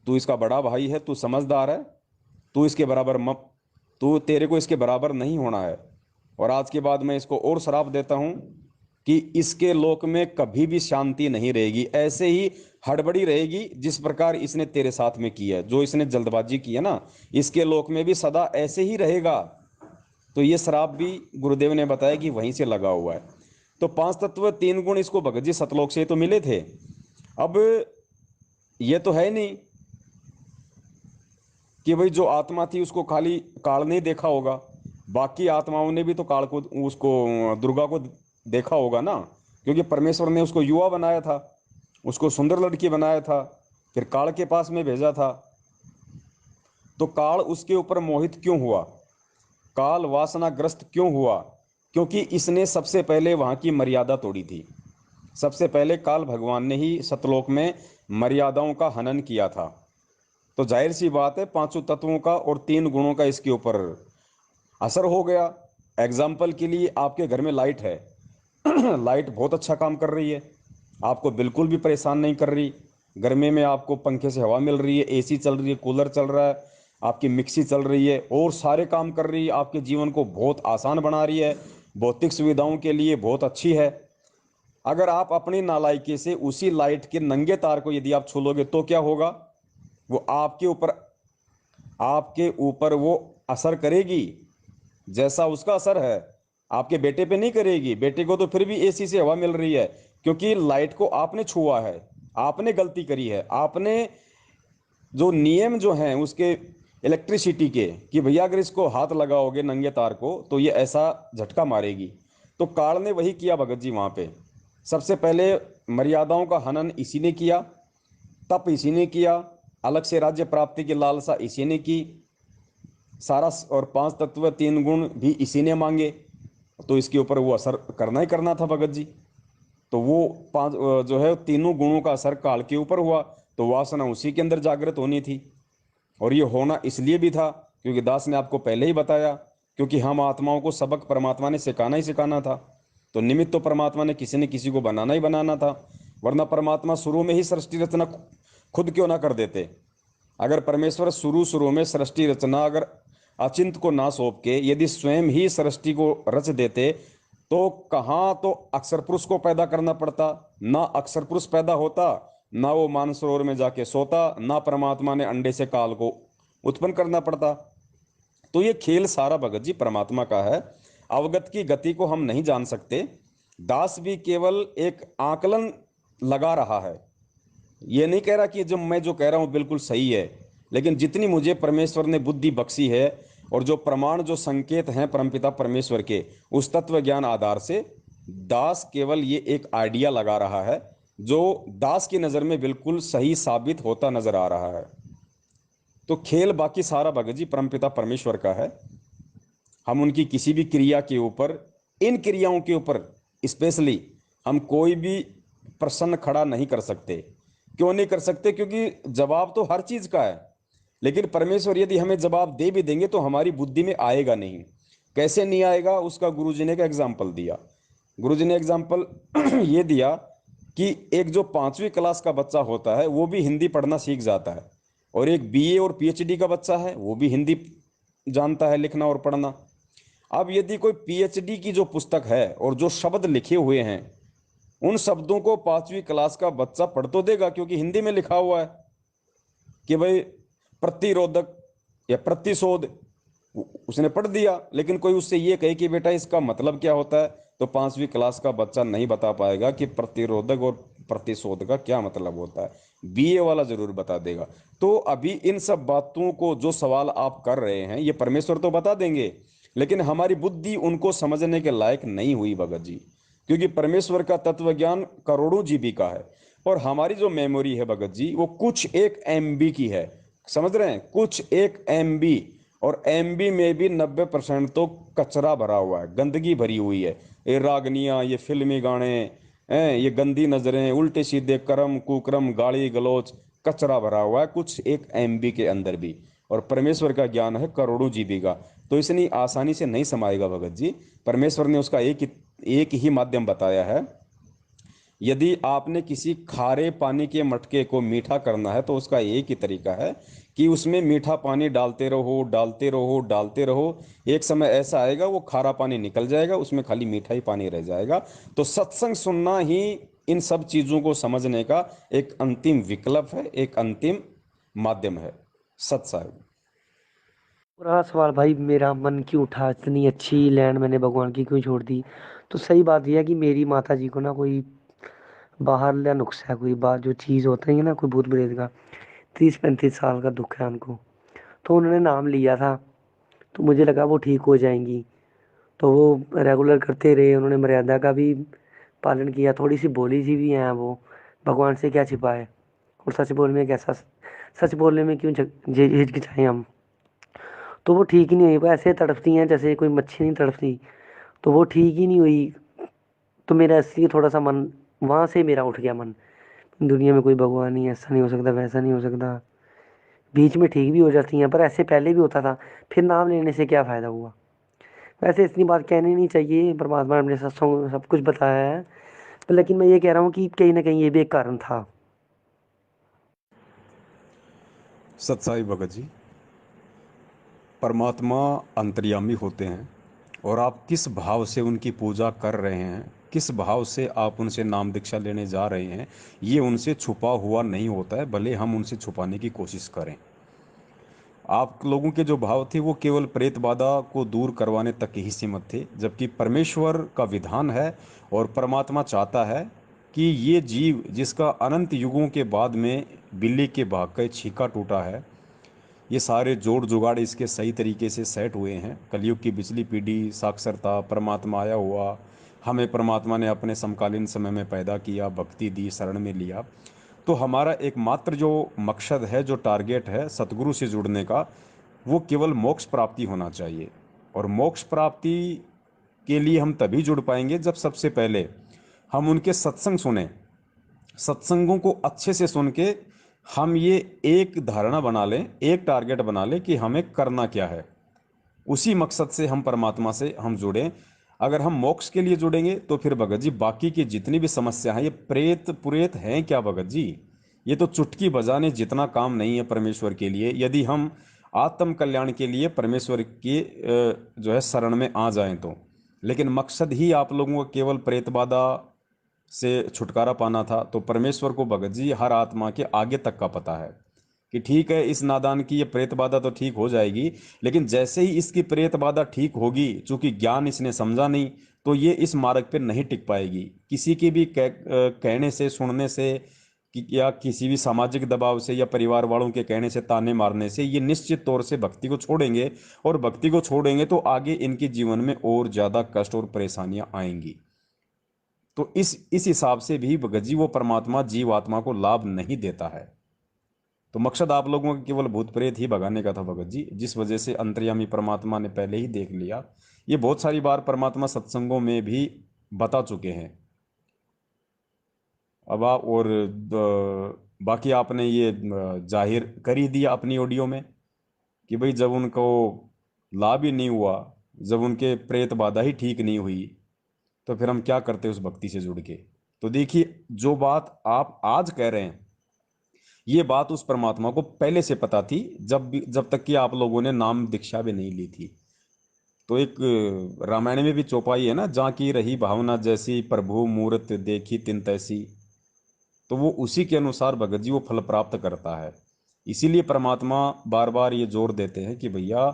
तू इसका बड़ा भाई है, तू समझदार है, तू इसके बराबर मत, तू तेरे को इसके बराबर नहीं होना है। और आज के बाद मैं इसको और श्राप देता हूं कि इसके लोक में कभी भी शांति नहीं रहेगी, ऐसे ही हड़बड़ी रहेगी जिस प्रकार इसने तेरे साथ में की है, जो इसने जल्दबाजी की है ना, इसके लोक में भी सदा ऐसे ही रहेगा। तो ये श्राप भी गुरुदेव ने बताया कि वहीं से लगा हुआ है। तो 5 तत्व 3 गुण इसको भगत जी सतलोक से तो मिले थे। अब ये तो है नहीं कि भाई जो आत्मा थी उसको खाली काल नहीं देखा होगा। बाकी आत्माओं ने भी तो काल को, उसको, दुर्गा को देखा होगा ना, क्योंकि परमेश्वर ने उसको युवा बनाया था, उसको सुंदर लड़की बनाया था, फिर काल के पास में भेजा था। तो काल उसके ऊपर मोहित क्यों हुआ, काल वासनाग्रस्त क्यों हुआ? क्योंकि इसने सबसे पहले वहां की मर्यादा तोड़ी थी। सबसे पहले काल भगवान ने ही सतलोक में मर्यादाओं का हनन किया था। तो जाहिर सी बात है, पांचों तत्वों का और तीन गुणों का इसके ऊपर असर हो गया। एग्जाम्पल के लिए, आपके घर में लाइट है, लाइट बहुत अच्छा काम कर रही है, आपको बिल्कुल भी परेशान नहीं कर रही। गर्मी में आपको पंखे से हवा मिल रही है, एसी चल रही है, कूलर चल रहा है, आपकी मिक्सी चल रही है, और सारे काम कर रही है, आपके जीवन को बहुत आसान बना रही है, भौतिक सुविधाओं के लिए बहुत अच्छी है। अगर आप अपनी नालायकी से उसी लाइट के नंगे तार को यदि आप छू लोगे तो क्या होगा? वो आपके ऊपर वो असर करेगी जैसा उसका असर है, आपके बेटे पे नहीं करेगी। बेटे को तो फिर भी एसी से हवा मिल रही है, क्योंकि लाइट को आपने छुआ है, आपने गलती करी है, आपने जो नियम जो हैं उसके, इलेक्ट्रिसिटी के, कि भैया अगर इसको हाथ लगाओगे नंगे तार को तो ये ऐसा झटका मारेगी। तो काल ने वही किया भगत जी वहां पे। सबसे पहले मर्यादाओं का हनन इसी ने किया, तप इसी ने किया, अलग से राज्य प्राप्ति की लालसा इसी ने की, सारा और पांच तत्व तीन गुण भी इसी ने मांगे। तो इसके ऊपर वो असर करना ही करना था भगत जी। तो वो पांच जो है तीनों गुणों का असर काल के ऊपर हुआ, तो वासना उसी के अंदर जागृत होनी थी। और ये होना इसलिए भी था क्योंकि दास ने आपको पहले ही बताया, क्योंकि हम आत्माओं को सबक परमात्मा ने सिखाना ही सिखाना था। तो निमित्त तो परमात्मा ने किसी न किसी को बनाना ही बनाना था, वरना परमात्मा शुरू में ही सृष्टि रचना खुद क्यों ना कर देते। अगर परमेश्वर शुरू शुरू में सृष्टि रचना अगर अचिंत को ना सौंप के यदि स्वयं ही सृष्टि को रच देते, तो कहाँ तो अक्षर पुरुष को पैदा करना पड़ता, ना अक्षर पुरुष पैदा होता, ना वो मानसरोवर में जाके सोता, ना परमात्मा ने अंडे से काल को उत्पन्न करना पड़ता। तो ये खेल सारा भगत जी परमात्मा का है। अवगत की गति को हम नहीं जान सकते। दास भी केवल एक आकलन लगा रहा है, ये नहीं कह रहा कि जो मैं जो कह रहा हूं बिल्कुल सही है, लेकिन जितनी मुझे परमेश्वर ने बुद्धि बख्शी है और जो प्रमाण जो संकेत हैं परमपिता परमेश्वर के, उस तत्व ज्ञान आधार से दास केवल ये एक आइडिया लगा रहा है जो दास की नज़र में बिल्कुल सही साबित होता नजर आ रहा है। तो खेल बाकी सारा भगत जी परमपिता परमेश्वर का है। हम उनकी किसी भी क्रिया के ऊपर, इन क्रियाओं के ऊपर स्पेशली हम कोई भी प्रश्न खड़ा नहीं कर सकते। क्यों नहीं कर सकते? क्योंकि जवाब तो हर चीज का है, लेकिन परमेश्वर यदि हमें जवाब दे भी देंगे तो हमारी बुद्धि में आएगा नहीं। कैसे नहीं आएगा? उसका गुरुजी ने एक एग्जाम्पल दिया। गुरुजी ने एग्जाम्पल ये दिया कि एक जो पांचवी क्लास का बच्चा होता है वो भी हिंदी पढ़ना सीख जाता है, और एक बीए और पीएचडी का बच्चा है वो भी हिंदी जानता है, लिखना और पढ़ना। अब यदि कोई पीएचडी की जो पुस्तक है और जो शब्द लिखे हुए हैं, उन शब्दों को पांचवी क्लास का बच्चा पढ़ तो देगा, क्योंकि हिंदी में लिखा हुआ है कि भाई प्रतिरोधक या प्रतिशोध, उसने पढ़ दिया। लेकिन कोई उससे ये कहे कि बेटा इसका मतलब क्या होता है, तो पांचवी क्लास का बच्चा नहीं बता पाएगा कि प्रतिरोधक और प्रतिशोध का क्या मतलब होता है। बीए वाला जरूर बता देगा। तो अभी इन सब बातों को जो सवाल आप कर रहे हैं ये परमेश्वर तो बता देंगे, लेकिन हमारी बुद्धि उनको समझने के लायक नहीं हुई भगत जी, क्योंकि परमेश्वर का तत्व ज्ञान करोड़ों जीबी का है, और हमारी जो मेमोरी है भगत जी वो कुछ एक एमबी की है। समझ रहे हैं? कुछ एक एमबी, और एमबी में भी 90% तो कचरा भरा हुआ है, गंदगी भरी हुई है। ये रागनियां, ये फिल्मी गाने हैं, ये गंदी नजरें, उल्टे सीधे कर्म कुकर्म, गाली गलौच, कचरा भरा हुआ है कुछ एक एमबी के अंदर भी। और परमेश्वर का ज्ञान है करोड़ों जीबी का, तो इतनी आसानी से नहीं समाएगा भगत जी। परमेश्वर ने उसका एक ही माध्यम बताया है। यदि आपने किसी खारे पानी के मटके को मीठा करना है तो उसका एक ही तरीका है कि उसमें मीठा पानी डालते रहो डालते रहो डालते रहो, एक समय ऐसा आएगा वो खारा पानी निकल जाएगा, उसमें खाली मीठा ही पानी रह जाएगा। तो सत्संग सुनना ही इन सब चीज़ों को समझने का एक अंतिम विकल्प है, एक अंतिम माध्यम है। सत्संग। पूरा सवाल भाई, मेरा मन क्यों उठा, इतनी अच्छी लैंड मैंने भगवान की क्यों छोड़ दी? तो सही बात यह है कि मेरी माता जी को ना कोई बाहर या नुस्खा है, कोई बात जो चीज़ होता है ना, कोई भूत प्रेत का, 30-35 साल का दुख है उनको। तो उन्होंने नाम लिया था तो मुझे लगा वो ठीक हो जाएंगी। तो वो रेगुलर करते रहे, उन्होंने मर्यादा का भी पालन किया, थोड़ी सी भोली सी भी हैं वो, भगवान से क्या छिपाए। और सच बोलने में कैसा, सच बोलने में क्यों हिचकिचाएं हम। तो वो ठीक ही नहीं हुई, वो ऐसे तड़पती हैं जैसे कोई मच्छी नहीं तड़पती। तो वो ठीक ही नहीं हुई। तो मेरा इसलिए थोड़ा सा मन, वहाँ से मेरा उठ गया मन, दुनिया में कोई भगवान नहीं है, ऐसा नहीं हो सकता, वैसा नहीं हो सकता। बीच में ठीक भी हो जाती हैं, पर ऐसे पहले भी होता था, फिर नाम लेने से क्या फ़ायदा हुआ। वैसे इतनी बात कहनी नहीं चाहिए, परमात्मा ने अपने सत्संग में सब कुछ बताया है। पर लेकिन मैं ये कह रहा हूँ कि कहीं ना कहीं ये भी एक कारण था। सत्साई भगत जी, परमात्मा अंतर्यामी होते हैं, और आप किस भाव से उनकी पूजा कर रहे हैं, किस भाव से आप उनसे नाम दीक्षा लेने जा रहे हैं, ये उनसे छुपा हुआ नहीं होता है, भले हम उनसे छुपाने की कोशिश करें। आप लोगों के जो भाव थे वो केवल प्रेत बाधा को दूर करवाने तक ही सीमित थे, जबकि परमेश्वर का विधान है और परमात्मा चाहता है कि ये जीव जिसका अनंत युगों के बाद में बिल्ली के भाग का छीका टूटा है, ये सारे जोड़ जुगाड़ इसके सही तरीके से सेट हुए हैं। कलयुग की पिछली पीढ़ी, साक्षरता, परमात्मा आया हुआ, हमें परमात्मा ने अपने समकालीन समय में पैदा किया, भक्ति दी, शरण में लिया। तो हमारा एकमात्र जो मकसद है, जो टारगेट है सतगुरु से जुड़ने का, वो केवल मोक्ष प्राप्ति होना चाहिए। और मोक्ष प्राप्ति के लिए हम तभी जुड़ पाएंगे जब सबसे पहले हम उनके सत्संग सुने, सत्संगों को अच्छे से सुन के हम ये एक धारणा बना लें, एक टारगेट बना लें कि हमें करना क्या है। उसी मकसद से हम परमात्मा से हम जुड़ें। अगर हम मोक्ष के लिए जुड़ेंगे तो फिर भगत जी बाकी की जितनी भी समस्या है, ये प्रेत पुरेत हैं क्या भगत जी, ये तो चुटकी बजाने जितना काम नहीं है परमेश्वर के लिए। यदि हम आत्म कल्याण के लिए परमेश्वर के जो है शरण में आ जाएं तो। लेकिन मकसद ही आप लोगों को केवल प्रेत बाधा से छुटकारा पाना था, तो परमेश्वर को भगत जी हर आत्मा के आगे तक का पता है कि ठीक है, इस नादान की ये प्रेत बाधा तो ठीक हो जाएगी, लेकिन जैसे ही इसकी प्रेत बाधा ठीक होगी, चूंकि ज्ञान इसने समझा नहीं, तो ये इस मार्ग पे नहीं टिक पाएगी। किसी के भी कहने से, सुनने से, या किसी भी सामाजिक दबाव से, या परिवार वालों के कहने से, ताने मारने से ये निश्चित तौर से भक्ति को छोड़ेंगे। और भक्ति को छोड़ेंगे तो आगे इनके जीवन में और ज्यादा कष्ट और परेशानियां आएंगी। तो इस हिसाब से भी भगत जी वो परमात्मा जीव आत्मा को लाभ नहीं देता है। तो मकसद आप लोगों का केवल भूत प्रेत ही भगाने का था भगत जी, जिस वजह से अंतर्यामी परमात्मा ने पहले ही देख लिया। ये बहुत सारी बार परमात्मा सत्संगों में भी बता चुके हैं। अब आप और बाकी आपने ये जाहिर कर ही दिया अपनी ऑडियो में कि भाई जब उनको लाभ ही नहीं हुआ, जब उनके प्रेत बाधा ही ठीक नहीं हुई, तो फिर हम क्या करते उस भक्ति से जुड़ के। तो देखिए, जो बात आप आज कह रहे हैं, ये बात उस परमात्मा को पहले से पता थी, जब तक कि आप लोगों ने नाम दीक्षा भी नहीं ली थी। तो एक रामायण में भी चौपाई है ना, जहाँ की रही भावना जैसी, प्रभु मूरत देखी तिन तैसी। तो वो उसी के अनुसार भगत जी वो फल प्राप्त करता है। इसीलिए परमात्मा बार बार ये जोर देते हैं कि भैया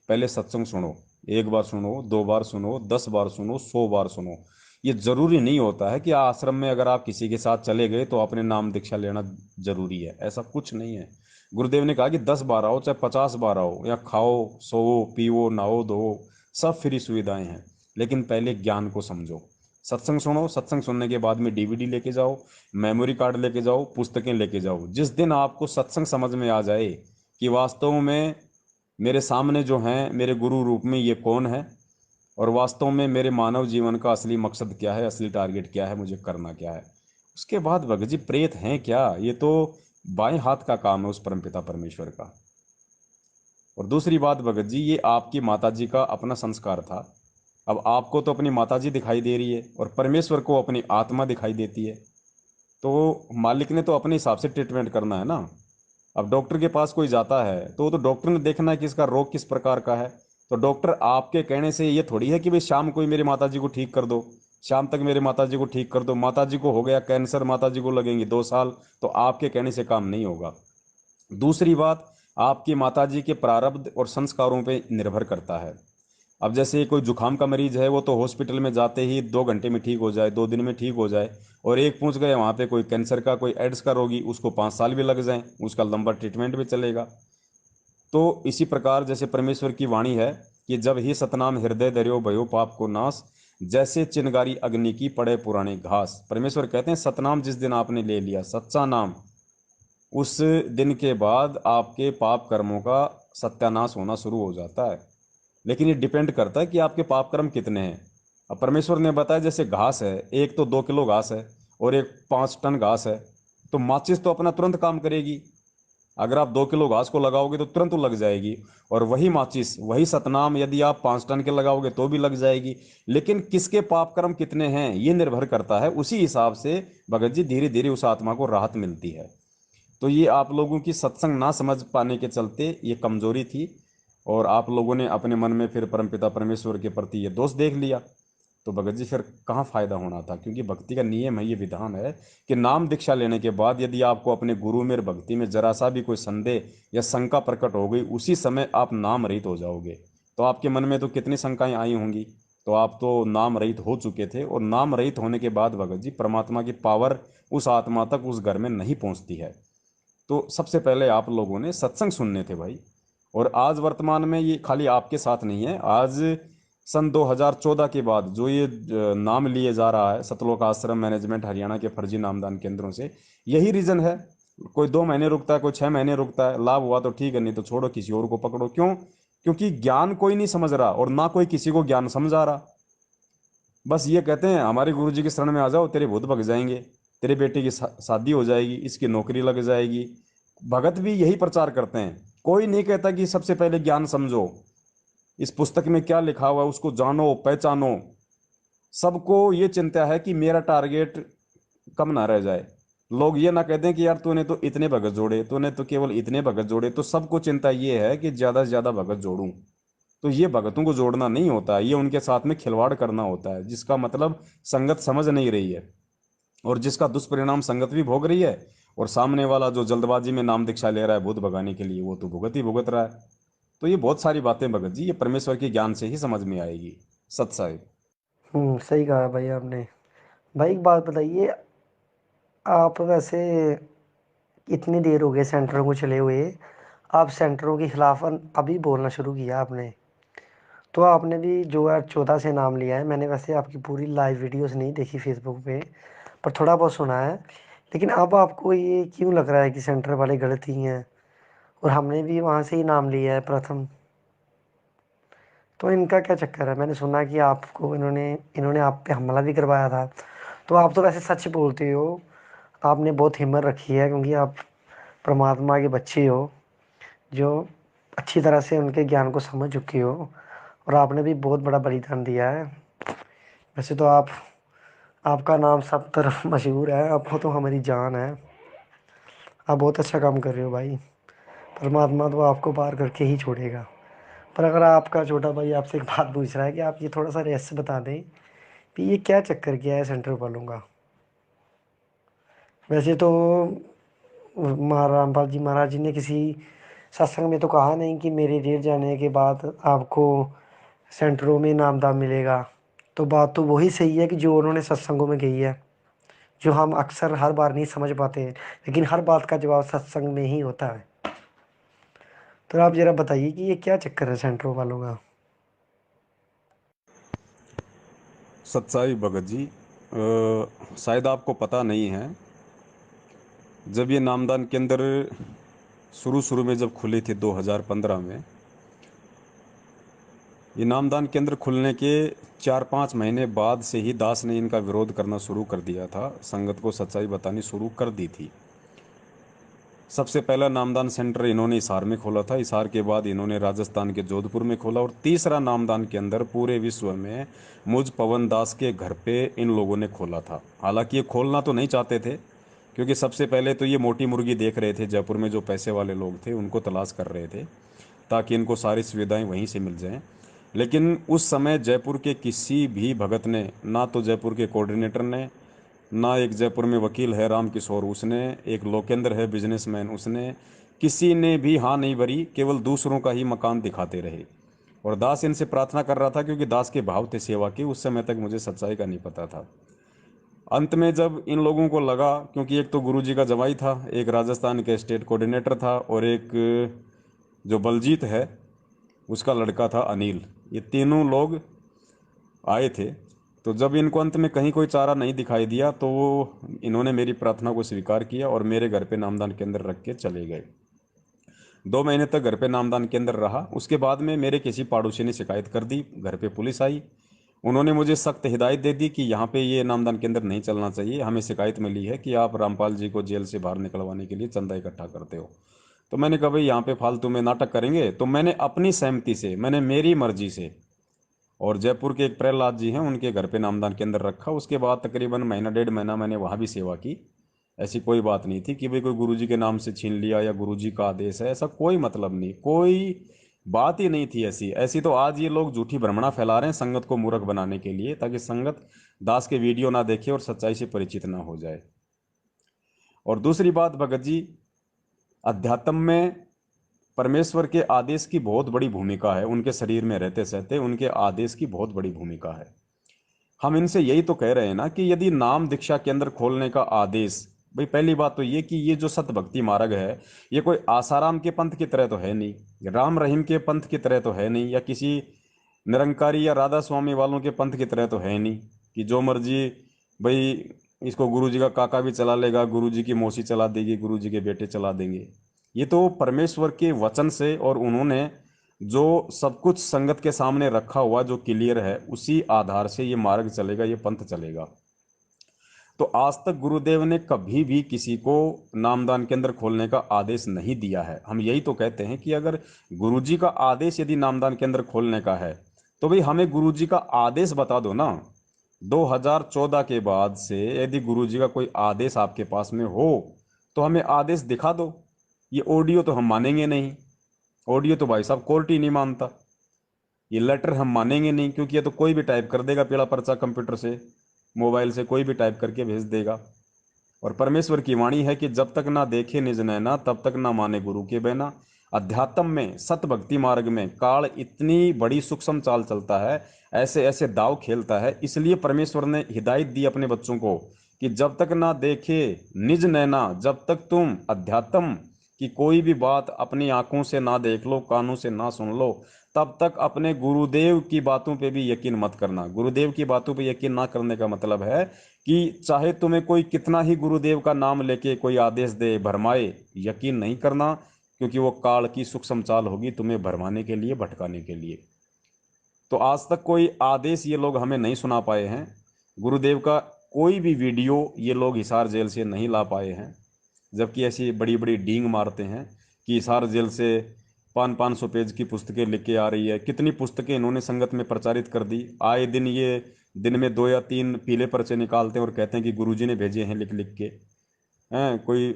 पहले सत्संग सुनो, एक बार सुनो, दो बार सुनो, 10 बार सुनो, 100 बार सुनो। ये जरूरी नहीं होता है कि आश्रम में अगर आप किसी के साथ चले गए तो आपने नाम दीक्षा लेना जरूरी है, ऐसा कुछ नहीं है। गुरुदेव ने कहा कि 10 बार आओ, चाहे 50 बार आओ, या खाओ, सोओ, पियो, नहाओ धो, सब फ्री सुविधाएं हैं। लेकिन पहले ज्ञान को समझो। सत्संग सुनो, सत्संग सुनने के बाद में डीवीडी लेके जाओ, मेमोरी कार्ड लेके जाओ, पुस्तकें लेके जाओ। जिस दिन आपको सत्संग समझ में आ जाए कि वास्तव में मेरे सामने जो हैं मेरे गुरु रूप में ये कौन है, और वास्तव में मेरे मानव जीवन का असली मकसद क्या है, असली टारगेट क्या है, मुझे करना क्या है, उसके बाद भगत जी प्रेत हैं क्या, ये तो बाएं हाथ का काम है उस परमपिता परमेश्वर का। और दूसरी बात भगत जी, ये आपकी माता जी का अपना संस्कार था। अब आपको तो अपनी माता जी दिखाई दे रही है और परमेश्वर को अपनी आत्मा दिखाई देती है। तो मालिक ने तो अपने हिसाब से ट्रीटमेंट करना है ना। अब डॉक्टर के पास कोई जाता है तो वो तो डॉक्टर ने देखना है कि इसका रोग किस प्रकार का है। तो डॉक्टर आपके कहने से ये थोड़ी है कि भाई शाम को ही मेरी माता जी को ठीक कर दो, शाम तक मेरे माता जी को ठीक कर दो। माता जी को हो गया कैंसर, माता जी को लगेंगे 2 साल, तो आपके कहने से काम नहीं होगा। दूसरी बात, आपकी माताजी के प्रारब्ध और संस्कारों पे निर्भर करता है। अब जैसे कोई जुकाम का मरीज है, वो तो हॉस्पिटल में जाते ही 2 घंटे में ठीक हो जाए, 2 दिन में ठीक हो जाए। और एक पूछ गए वहाँ पे कोई कैंसर का, कोई एड्स का रोगी, उसको 5 साल भी लग जाए, उसका लंबा ट्रीटमेंट भी चलेगा। तो इसी प्रकार जैसे परमेश्वर की वाणी है कि जब ही सतनाम हृदय धर्यो भयो पाप को नाश, जैसे चिनगारी अग्नि की पड़े पुराने घास। परमेश्वर कहते हैं सतनाम जिस दिन आपने ले लिया, सच्चा नाम, उस दिन के बाद आपके पाप कर्मों का सत्यानाश होना शुरू हो जाता है। लेकिन ये डिपेंड करता है कि आपके पाप कर्म कितने हैं। अब परमेश्वर ने बताया जैसे घास है, एक तो 2 किलो घास है और एक 5 टन घास है, तो माचिस तो अपना तुरंत काम करेगी। अगर आप 2 किलो घास को लगाओगे तो तुरंत लग जाएगी, और वही माचिस, वही सतनाम यदि आप 5 टन के लगाओगे तो भी लग जाएगी। लेकिन किसके पाप कर्म कितने हैं ये निर्भर करता है। उसी हिसाब से भगत जी धीरे धीरे उस आत्मा को राहत मिलती है। तो ये आप लोगों की सत्संग ना समझ पाने के चलते ये कमजोरी थी, और आप लोगों ने अपने मन में फिर परमपिता परमेश्वर के प्रति ये दोष देख लिया। तो भगत जी फिर कहाँ फायदा होना था, क्योंकि भक्ति का नियम है, ये विधान है कि नाम दीक्षा लेने के बाद यदि आपको अपने गुरु में भक्ति में जरा सा भी कोई संदेह या शंका प्रकट हो गई, उसी समय आप नाम रहित हो जाओगे। तो आपके मन में तो कितनी शंकाएं आई होंगी, तो आप तो नाम रहित हो चुके थे। और नाम रहित होने के बाद भगत जी परमात्मा की पावर उस आत्मा तक, उस घर में नहीं पहुंचती है। तो सबसे पहले आप लोगों ने सत्संग सुनने थे भाई। और आज वर्तमान में ये खाली आपके साथ नहीं है, आज सन 2014 के बाद जो ये नाम लिए जा रहा है सतलोक आश्रम मैनेजमेंट हरियाणा के फर्जी नामदान केंद्रों से, यही रीजन है। कोई 2 महीने रुकता है, कोई 6 महीने रुकता है, लाभ हुआ तो ठीक है, नहीं तो छोड़ो, किसी और को पकड़ो। क्यों? क्योंकि ज्ञान कोई नहीं समझ रहा और ना कोई किसी को ज्ञान समझा रहा। बस ये कहते हैं हमारे गुरुजी के शरण में आ जाओ, तेरे भूत भग जाएंगे, तेरे बेटे की शादी हो जाएगी, इसकी नौकरी लग जाएगी। भगत भी यही प्रचार करते हैं। कोई नहीं कहता कि सबसे पहले ज्ञान समझो, इस पुस्तक में क्या लिखा हुआ है उसको जानो पहचानो। सबको ये चिंता है कि मेरा टारगेट कम ना रह जाए, लोग ये ना कहते हैं कि यार तूने तो इतने भगत जोड़े, तूने तो केवल इतने भगत जोड़े। तो सबको चिंता ये है कि ज्यादा से ज्यादा भगत जोड़ूं। तो ये भगतों को जोड़ना नहीं होता, ये उनके साथ में खिलवाड़ करना होता है, जिसका मतलब संगत समझ नहीं रही है, और जिसका दुष्परिणाम संगत भी भोग रही है। और सामने वाला जो जल्दबाजी में नाम दीक्षा ले रहा है भूत भगाने के लिए, वो तो भुगत ही भुगत रहा है। तो ये बहुत सारी बातें भगत जी ये परमेश्वर के ज्ञान से ही समझ में आएगी। सत साहिब। सही कहा भाई आपने। भाई एक बात बताइए, आप वैसे इतनी देर हो गई सेंटरों को चले हुए, आप सेंटरों के खिलाफ अभी बोलना शुरू किया आपने। तो आपने भी जो है 14 से नाम लिया है। मैंने वैसे आपकी पूरी लाइव वीडियोस नहीं देखी फेसबुक पे, पर थोड़ा बहुत सुना है। लेकिन अब आपको ये क्यों लग रहा है कि सेंटर वाले गलत ही हैं, और हमने भी वहाँ से ही नाम लिया है प्रथम? तो इनका क्या चक्कर है? मैंने सुना कि आपको इन्होंने इन्होंने आप पे हमला भी करवाया था। तो आप तो वैसे सच बोलते हो, आपने बहुत हिम्मत रखी है, क्योंकि आप परमात्मा के बच्चे हो जो अच्छी तरह से उनके ज्ञान को समझ चुके हो, और आपने भी बहुत बड़ा बलिदान दिया है। वैसे तो आपका नाम सब तरफ मशहूर है, आपको तो हमारी जान है। आप बहुत अच्छा काम कर रहे हो भाई। परमात्मा तो आपको पार करके ही छोड़ेगा। पर अगर आपका छोटा भाई आपसे एक बात पूछ रहा है कि आप ये थोड़ा सा रहस्य बता दें कि ये क्या चक्कर क्या है सेंटर वालों का। वैसे तो रामपाल जी महाराज जी ने किसी सत्संग में तो कहा नहीं कि मेरे रेट जाने के बाद आपको सेंटरों में इनामदान मिलेगा। तो बात तो वही सही है कि जो उन्होंने सत्संगों में कही है, जो हम अक्सर हर बार नहीं समझ पाते हैं, लेकिन हर बात का जवाब सत्संग में ही होता है। तो आप ज़रा बताइए कि ये क्या चक्कर है सेंटरों वालों का। सच्चाई भगत जी, शायद आपको पता नहीं है, जब ये नामदान केंद्र शुरू शुरू में जब खुले थे 2015 में, ये नामदान केंद्र खुलने के 4-5 महीने बाद से ही दास ने इनका विरोध करना शुरू कर दिया था, संगत को सच्चाई बतानी शुरू कर दी थी। सबसे पहला नामदान सेंटर इन्होंने हिसार में खोला था, हिसार के बाद इन्होंने राजस्थान के जोधपुर में खोला, और तीसरा नामदान केंद्र पूरे विश्व में मुझ पवन दास के घर पे इन लोगों ने खोला था। हालांकि ये खोलना तो नहीं चाहते थे, क्योंकि सबसे पहले तो ये मोटी मुर्गी देख रहे थे, जयपुर में जो पैसे वाले लोग थे उनको तलाश कर रहे थे ताकि इनको सारी सुविधाएं वहीं से मिल जाएं। लेकिन उस समय जयपुर के किसी भी भगत ने, ना तो जयपुर के कोऑर्डिनेटर ने, ना एक जयपुर में वकील है राम किशोर उसने, एक लोकेंद्र है बिजनेसमैन उसने, किसी ने भी हाँ नहीं भरी, केवल दूसरों का ही मकान दिखाते रहे। और दास इनसे प्रार्थना कर रहा था, क्योंकि दास के भाव थे सेवा के, उस समय तक मुझे सच्चाई का नहीं पता था। अंत में जब इन लोगों को लगा, क्योंकि एक तो गुरुजी का जवाई था, एक राजस्थान के स्टेट कोऑर्डिनेटर था, और एक जो बलजीत है उसका लड़का था अनिल, ये तीनों लोग आए थे। तो जब इनको अंत में कहीं कोई चारा नहीं दिखाई दिया तो वो इन्होंने मेरी प्रार्थना को स्वीकार किया और मेरे घर पे नामदान केंद्र रख के चले गए। 2 महीने तक घर पे नामदान केंद्र रहा। उसके बाद में मेरे किसी पड़ोसी ने शिकायत कर दी, घर पे पुलिस आई। उन्होंने मुझे सख्त हिदायत दे दी कि यहाँ पे ये नामदान केंद्र नहीं चलना चाहिए, हमें शिकायत मिली है कि आप रामपाल जी को जेल से बाहर निकलवाने के लिए चंदा इकट्ठा करते हो। तो मैंने कहा भाई यहाँ पे फालतू में नाटक करेंगे, तो मैंने अपनी सहमति से, मैंने मेरी मर्जी से, और जयपुर के एक प्रहलाद जी हैं उनके घर पे नामदान केंद्र रखा। उसके बाद तकरीबन महीना 1.5 महीना मैंने वहाँ भी सेवा की। ऐसी कोई बात नहीं थी कि भाई कोई गुरुजी के नाम से छीन लिया या गुरुजी का आदेश है, ऐसा कोई मतलब नहीं, कोई बात ही नहीं थी ऐसी। ऐसी तो आज ये लोग झूठी भ्रमणा फैला रहे हैं संगत को मूर्ख बनाने के लिए, ताकि संगत दास के वीडियो ना देखे और सच्चाई से परिचित ना हो जाए। और दूसरी बात भगत जी, अध्यात्म में परमेश्वर के आदेश की बहुत बड़ी भूमिका है। उनके शरीर में रहते सहते उनके आदेश की बहुत बड़ी भूमिका है। हम इनसे यही तो कह रहे हैं ना कि यदि नाम दीक्षा केंद्र खोलने का आदेश, भाई पहली बात तो ये कि ये जो सत भक्ति मार्ग है, ये कोई आसाराम के पंथ की तरह तो है नहीं, राम रहीम के पंथ की तरह तो है नहीं, या किसी निरंकारी या राधा स्वामी वालों के पंथ की तरह तो है नहीं कि जो मर्जी भाई इसको गुरुजी का काका भी चला लेगा, गुरुजी की मौसी चला देगी, गुरुजी के बेटे चला देंगे। ये तो परमेश्वर के वचन से और उन्होंने जो सब कुछ संगत के सामने रखा हुआ जो क्लियर है, उसी आधार से ये मार्ग चलेगा, ये पंथ चलेगा। तो आज तक गुरुदेव ने कभी भी किसी को नामदान केंद्र खोलने का आदेश नहीं दिया है। हम यही तो कहते हैं कि अगर गुरुजी का आदेश यदि नामदान केंद्र खोलने का है तो भाई हमें गुरुजी का आदेश बता दो ना। 2014 के बाद से यदि गुरुजी का कोई आदेश आपके पास में हो तो हमें आदेश दिखा दो। ये ऑडियो तो हम मानेंगे नहीं, ऑडियो तो भाई साहब कोर्ट ही नहीं मानता। ये लेटर हम मानेंगे नहीं, क्योंकि ये तो कोई भी टाइप कर देगा, पीला पर्चा कंप्यूटर से, मोबाइल से कोई भी टाइप करके भेज देगा। और परमेश्वर की वाणी है कि जब तक ना देखे निज नैना तब तक ना माने गुरु के बहना। अध्यात्म में, सत भक्ति मार्ग में काल इतनी बड़ी सूक्ष्म चाल चलता है, ऐसे ऐसे दाव खेलता है। इसलिए परमेश्वर ने हिदायत दी अपने बच्चों को कि जब तक ना देखे निज नैना, जब तक तुम अध्यात्म की कोई भी बात अपनी आंखों से ना देख लो, कानों से ना सुन लो, तब तक अपने गुरुदेव की बातों पे भी यकीन मत करना। गुरुदेव की बातों पे यकीन ना करने का मतलब है कि चाहे तुम्हें कोई कितना ही गुरुदेव का नाम लेके कोई आदेश दे, भरमाए, यकीन नहीं करना, क्योंकि वो काल की सूक्ष्म चाल होगी तुम्हें भरमाने के लिए, भटकाने के लिए। तो आज तक कोई आदेश ये लोग हमें नहीं सुना पाए हैं। गुरुदेव का कोई भी वीडियो ये लोग हिसार जेल से नहीं ला पाए हैं, जबकि ऐसी बड़ी बड़ी डींग मारते हैं कि हिसार जेल से 500 पेज की पुस्तकें लिख के आ रही है। कितनी पुस्तकें इन्होंने संगत में प्रचारित कर दी। आए दिन ये दिन में 2 या 3 पीले पर्चे निकालते हैं और कहते हैं कि गुरुजी ने भेजे हैं लिख लिख के। हैं कोई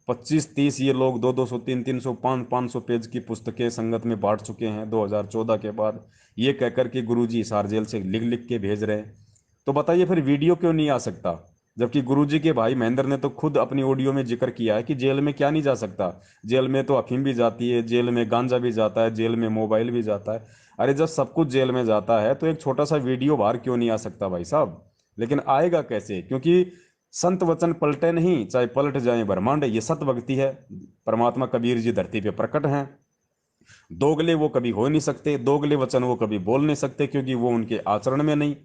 25-30 ये लोग 200-200 300-300 500 पेज की पुस्तकें संगत में बांट चुके हैं 2014 के बाद, ये कहकर के गुरुजी हिसार जेल से लिख लिख के भेज रहे हैं। तो बताइए फिर वीडियो क्यों नहीं आ सकता, जबकि गुरुजी के भाई महेंद्र ने तो खुद अपनी ऑडियो में जिक्र किया है कि जेल में क्या नहीं जा सकता। जेल में तो अफीम भी जाती है, जेल में गांजा भी जाता है, जेल में मोबाइल भी जाता है। अरे जब सब कुछ जेल में जाता है तो एक छोटा सा वीडियो बाहर क्यों नहीं आ सकता भाई साहब। लेकिन आएगा कैसे, क्योंकि संत वचन पलटे नहीं, चाहे पलट जाए ब्रह्मांड। ये सत भक्ति है। परमात्मा कबीर जी धरती पे प्रकट हैं। दोगले वो कभी हो नहीं सकते, दोगले वचन वो कभी बोल नहीं सकते, क्योंकि वो उनके आचरण में नहीं।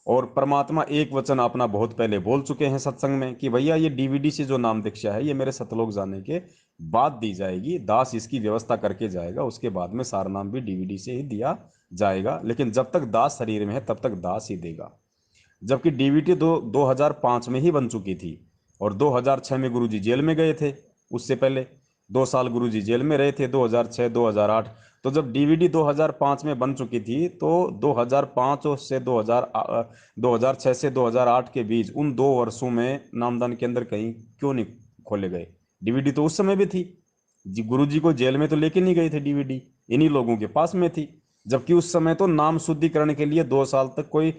और परमात्मा एक वचन अपना बहुत पहले बोल चुके हैं सत्संग में कि भैया ये डीवीडी से जो नाम दीक्षा है ये मेरे सतलोक जाने के बाद दी जाएगी, दास इसकी व्यवस्था करके जाएगा, उसके बाद में सारा नाम भी डीवीडी से ही दिया जाएगा। लेकिन जब तक दास शरीर में है तब तक दास ही देगा। जबकि डीवीडी 2005 में ही बन चुकी थी और 2006 में गुरुजी जेल में गए थे। उससे पहले 2 साल गुरुजी जेल में रहे थे, 2006-2008। तो जब डीवीडी 2005 में बन चुकी थी तो 2006 से 2008 के बीच उन 2 वर्षों में नामदान केंद्र कहीं क्यों नहीं खोले गए। डीवीडी तो उस समय भी थी जी, गुरुजी को जेल में तो लेके नहीं गए थे, डीवीडी इन्हीं लोगों के पास में थी। जबकि उस समय तो नाम शुद्धिकरण के लिए 2 साल तक कोई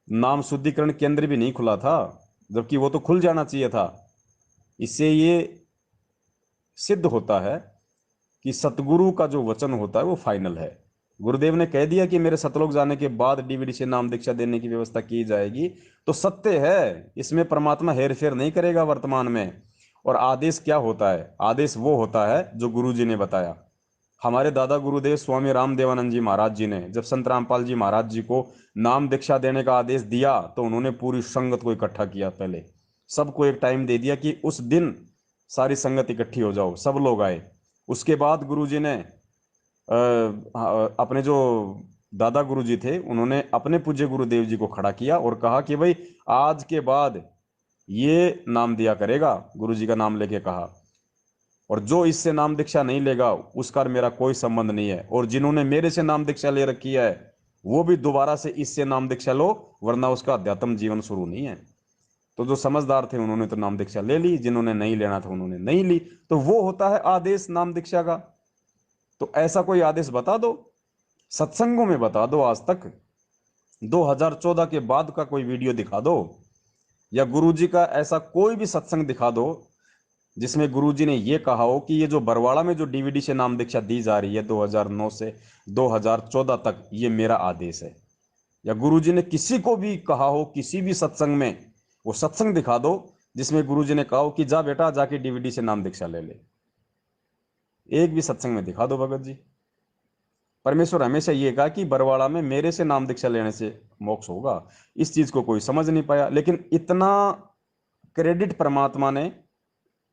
नाम शुद्धिकरण केंद्र भी नहीं खुला था, जबकि वो तो खुल जाना चाहिए था। इससे ये सिद्ध होता है कि सतगुरु का जो वचन होता है वो फाइनल है। गुरुदेव ने कह दिया कि मेरे सतलोक जाने के बाद डीवीडी से नाम दीक्षा देने की व्यवस्था की जाएगी, तो सत्य है, इसमें परमात्मा हेर फेर नहीं करेगा वर्तमान में। और आदेश क्या होता है, आदेश वो होता है जो गुरुजी ने बताया। हमारे दादा गुरुदेव स्वामी रामदेवानंद जी महाराज जी ने जब संत रामपाल जी महाराज जी को नाम दीक्षा देने का आदेश दिया तो उन्होंने पूरी संगत को इकट्ठा किया। पहले सबको एक टाइम दे दिया कि उस दिन सारी संगत इकट्ठी हो जाओ, सब लोग आए। उसके बाद गुरु जी ने अपने जो दादा गुरु जी थे उन्होंने अपने पूज्य गुरुदेव जी को खड़ा किया और कहा कि भाई आज के बाद ये नाम दिया करेगा, गुरु जी का नाम लेके कहा, और जो इससे नाम दीक्षा नहीं लेगा उसका और मेरा कोई संबंध नहीं है, और जिन्होंने मेरे से नाम दीक्षा ले रखी है वो भी दोबारा से इससे नाम दीक्षा लो, वरना उसका अध्यात्म जीवन शुरू नहीं है। तो जो समझदार थे उन्होंने तो नाम दीक्षा ले ली, जिन्होंने नहीं लेना था उन्होंने नहीं ली। तो वो होता है आदेश नाम दीक्षा का। तो ऐसा कोई आदेश बता दो, सत्संगों में बता दो, आज तक 2014 के बाद का कोई वीडियो दिखा दो, या गुरुजी का ऐसा कोई भी सत्संग दिखा दो जिसमें गुरुजी ने यह कहा हो कि ये जो बरवाड़ा में जो डीवीडी से नाम दीक्षा दी जा रही है 2009 से 2014 तक, ये मेरा आदेश है। या गुरुजी ने किसी को भी कहा हो किसी भी सत्संग में, वो सत्संग दिखा दो जिसमें गुरुजी ने कहा हो कि जा बेटा जाके डीवीडी से नाम दीक्षा ले ले। एक भी सत्संग में दिखा दो भगत जी। परमेश्वर हमेशा ये कहा कि बरवाड़ा में मेरे से नाम दीक्षा लेने से मोक्ष होगा। इस चीज को कोई समझ नहीं पाया, लेकिन इतना क्रेडिट परमात्मा ने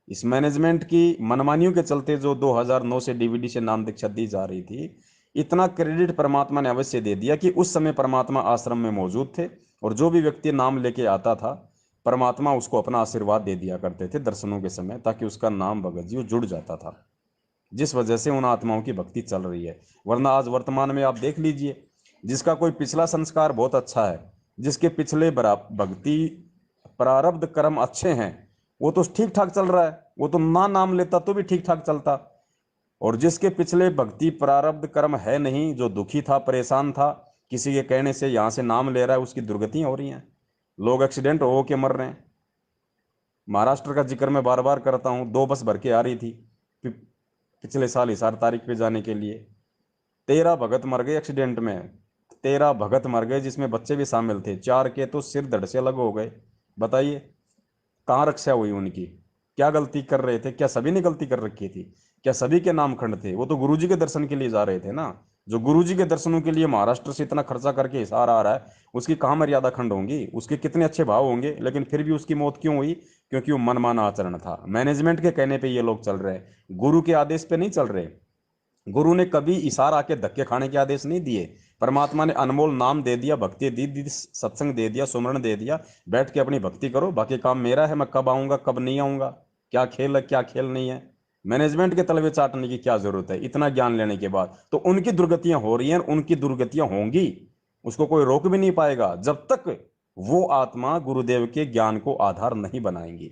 इस मैनेजमेंट की मनमानियों के चलते, जो 2009 से डीवीडी से नाम दीक्षा दी जा रही थी, इतना क्रेडिट परमात्मा ने अवश्य दे दिया कि उस समय परमात्मा आश्रम में मौजूद थे और जो भी व्यक्ति नाम लेके आता था परमात्मा उसको अपना आशीर्वाद दे दिया करते थे दर्शनों के समय, ताकि उसका नाम भगत जी जुड़ जाता था, जिस वजह से उन आत्माओं की भक्ति चल रही है। वरना आज वर्तमान में आप देख लीजिए, जिसका कोई पिछला संस्कार बहुत अच्छा है, जिसके पिछले भक्ति प्रारब्ध कर्म अच्छे हैं, वो तो ठीक ठाक चल रहा है, वो तो ना नाम लेता तो भी ठीक ठाक चलता। और जिसके पिछले भक्ति प्रारब्ध कर्म है नहीं, जो दुखी था, परेशान था, किसी के कहने से यहां से नाम ले रहा है, उसकी दुर्गतियां हो रही हैं, लोग एक्सीडेंट हो के मर रहे हैं। महाराष्ट्र का जिक्र मैं बार बार करता हूं, 2 बस भर के आ रही थी पिछले साल हिसार तारीख पे जाने के लिए, 13 भगत मर गए एक्सीडेंट में, 13 भगत मर गए जिसमें बच्चे भी शामिल थे, 4 के तो सिर धड़ से अलग हो गए। बताइए कहाँ रक्षा हुई उनकी? क्या गलती कर रहे थे? क्या सभी ने गलती कर रखी थी? क्या सभी के नाम खंड थे? वो तो गुरुजी के दर्शन के लिए जा रहे थे ना। जो गुरुजी के दर्शनों के लिए महाराष्ट्र से इतना खर्चा करके हिसार आ रहा है, उसकी कहाँ मर्यादा खंड होंगी? उसके कितने अच्छे भाव होंगे, लेकिन फिर भी उसकी मौत क्यों हुई? क्योंकि वो मनमाना आचरण था। मैनेजमेंट के कहने पर ये लोग चल रहे हैं, गुरु के आदेश पे नहीं चल रहे। गुरु ने कभी इशारा आके धक्के खाने के आदेश नहीं दिए। परमात्मा ने अनमोल नाम दे दिया, भक्ति दी, सत्संग दे दिया, सुमरण दे दिया, बैठ के अपनी भक्ति करो, बाकी काम मेरा है, मैं कब आऊंगा कब नहीं आऊंगा, क्या खेल है क्या खेल नहीं है, मैनेजमेंट के तलवे चाटने की क्या जरूरत है? इतना ज्ञान लेने के बाद तो उनकी दुर्गतियां हो रही हैं, उनकी दुर्गतियां होंगी, उसको कोई रोक भी नहीं पाएगा जब तक वो आत्मा गुरुदेव के ज्ञान को आधार नहीं बनाएंगी।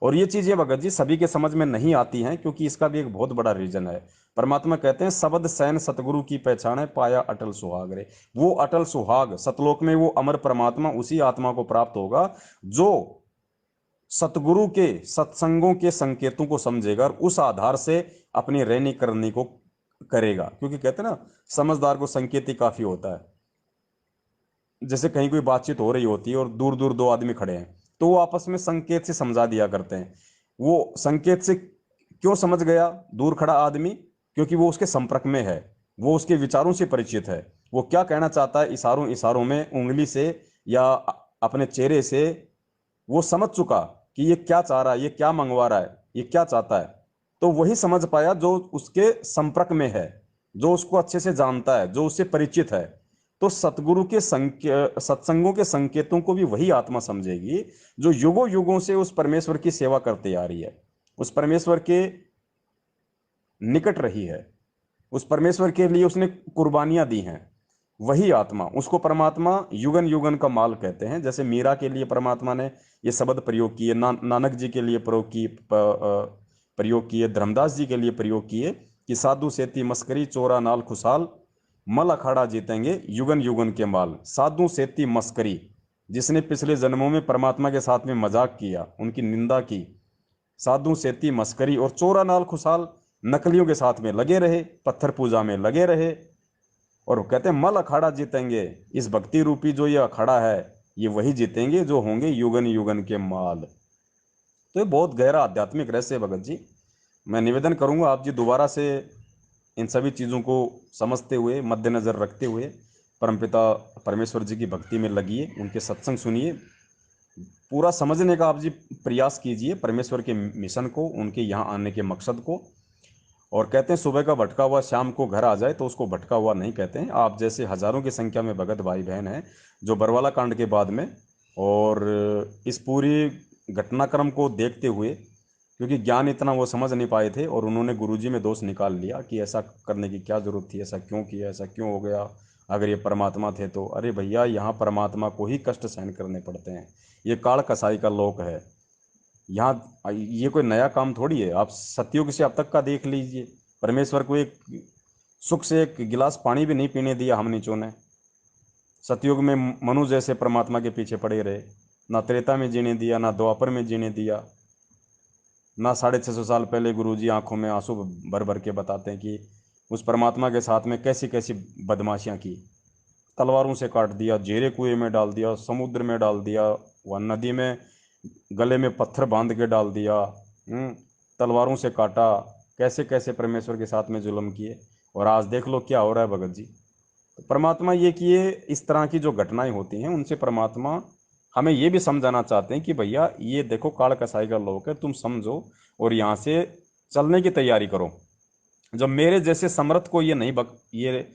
और ये चीजें भगत जी सभी के समझ में नहीं आती हैं, क्योंकि इसका भी एक बहुत बड़ा रीजन है। परमात्मा कहते हैं शब्द सैन सतगुरु की पहचान है, पाया अटल सुहाग रे। वो अटल सुहाग सतलोक में वो अमर परमात्मा उसी आत्मा को प्राप्त होगा जो सतगुरु के सत्संगों के संकेतों को समझेगा और उस आधार से अपनी रहनी करनी को करेगा। क्योंकि कहते हैं ना, समझदार को संकेत ही काफी होता है। जैसे कहीं कोई बातचीत हो रही होती है और दूर दूर 2 आदमी खड़े हैं, तो वो आपस में संकेत से समझा दिया करते हैं। वो संकेत से क्यों समझ गया दूर खड़ा आदमी? क्योंकि वो उसके संपर्क में है, वो उसके विचारों से परिचित है, वो क्या कहना चाहता है इशारों इशारों में, उंगली से या अपने चेहरे से वो समझ चुका कि ये क्या चाह रहा है, ये क्या मंगवा रहा है, ये क्या चाहता है। तो वही समझ पाया जो उसके संपर्क में है, जो उसको अच्छे से जानता है, जो उससे परिचित है। तो सतगुरु के सत्संगों के संकेतों को भी वही आत्मा समझेगी जो युगों युगों से उस परमेश्वर की सेवा करते आ रही है, उस परमेश्वर के निकट रही है, उस परमेश्वर के लिए उसने कुर्बानियां दी हैं। वही आत्मा, उसको परमात्मा युगन युगन का माल कहते हैं। जैसे मीरा के लिए परमात्मा ने ये शब्द प्रयोग किए, नानक जी के लिए प्रयोग किए, धर्मदास जी के लिए प्रयोग किए कि साधु सेती मस्करी चोरा नाल खुशाल, मल अखाड़ा जीतेंगे युगन युगन के माल। साधु सेती मस्करी, जिसने पिछले जन्मों में परमात्मा के साथ में मजाक किया, उनकी निंदा की, साधु सेती मस्करी, और चोरा नाल खुशाल, नकलियों के साथ में लगे रहे, पत्थर पूजा में लगे रहे, और कहते हैं मल अखाड़ा जीतेंगे। इस भक्ति रूपी जो ये अखाड़ा है, ये वही जीतेंगे जो होंगे युगन युगन के माल। तो ये बहुत गहरा आध्यात्मिक रहस्य है भगत जी। मैं निवेदन करूंगा आप जी दोबारा से इन सभी चीज़ों को समझते हुए, मद्देनज़र रखते हुए परमपिता परमेश्वर जी की भक्ति में लगिए, उनके सत्संग सुनिए, पूरा समझने का आप जी प्रयास कीजिए परमेश्वर के मिशन को, उनके यहाँ आने के मकसद को। और कहते हैं सुबह का भटका हुआ शाम को घर आ जाए तो उसको भटका हुआ नहीं कहते हैं। आप जैसे हजारों की संख्या में भगत भाई बहन हैं जो बरवाला कांड के बाद में और इस पूरी घटनाक्रम को देखते हुए, क्योंकि ज्ञान इतना वो समझ नहीं पाए थे और उन्होंने गुरुजी में दोष निकाल लिया कि ऐसा करने की क्या जरूरत थी, ऐसा क्यों किया, ऐसा क्यों हो गया, अगर ये परमात्मा थे तो। अरे भैया, यहाँ परमात्मा को ही कष्ट सहन करने पड़ते हैं, ये काल कसाई का लोक है। यहाँ ये कोई नया काम थोड़ी है। आप सतयुग से अब तक का देख लीजिए, परमेश्वर को एक सुख से एक गिलास पानी भी नहीं पीने दिया हम नीचों ने। सतयुग में मनु जैसे परमात्मा के पीछे पड़े रहे, ना त्रेता में जीने दिया, ना द्वापर में जीने दिया, ना 650 साल पहले गुरुजी आंखों में आंसू भर भर के बताते हैं कि उस परमात्मा के साथ में कैसी कैसी बदमाशियां की। तलवारों से काट दिया, जेरे कुएं में डाल दिया, समुद्र में डाल दिया, वह नदी में गले में पत्थर बांध के डाल दिया, तलवारों से काटा, कैसे कैसे परमेश्वर के साथ में जुल्म किए। और आज देख लो क्या हो रहा है भगत जी। तो परमात्मा ये कि ये इस तरह की जो घटनाएं होती हैं उनसे परमात्मा हमें ये भी समझाना चाहते हैं कि भैया ये देखो काल कसाई का लोक है, तुम समझो और यहाँ से चलने की तैयारी करो। जब मेरे जैसे समर्थ को ये नहीं ये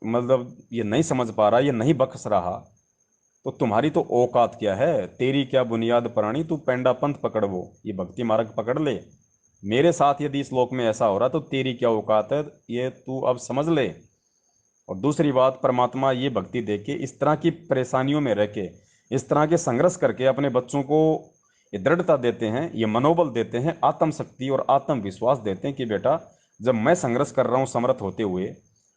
मतलब ये नहीं समझ पा रहा, ये नहीं बख्श रहा, तो तुम्हारी तो औकात क्या है, तेरी क्या बुनियाद प्राणी, तू पेंडा पंथ पकड़, वो ये भक्ति मार्ग पकड़ ले। मेरे साथ यदि इस लोक में ऐसा हो रहा तो तेरी क्या औकात है, ये तू अब समझ ले। और दूसरी बात, परमात्मा ये भक्ति देके इस तरह की परेशानियों में रह के, इस तरह के संघर्ष करके अपने बच्चों को ये दृढ़ता देते हैं, ये मनोबल देते हैं, आत्मशक्ति और आत्मविश्वास देते हैं कि बेटा जब मैं संघर्ष कर रहा हूँ समर्थ होते हुए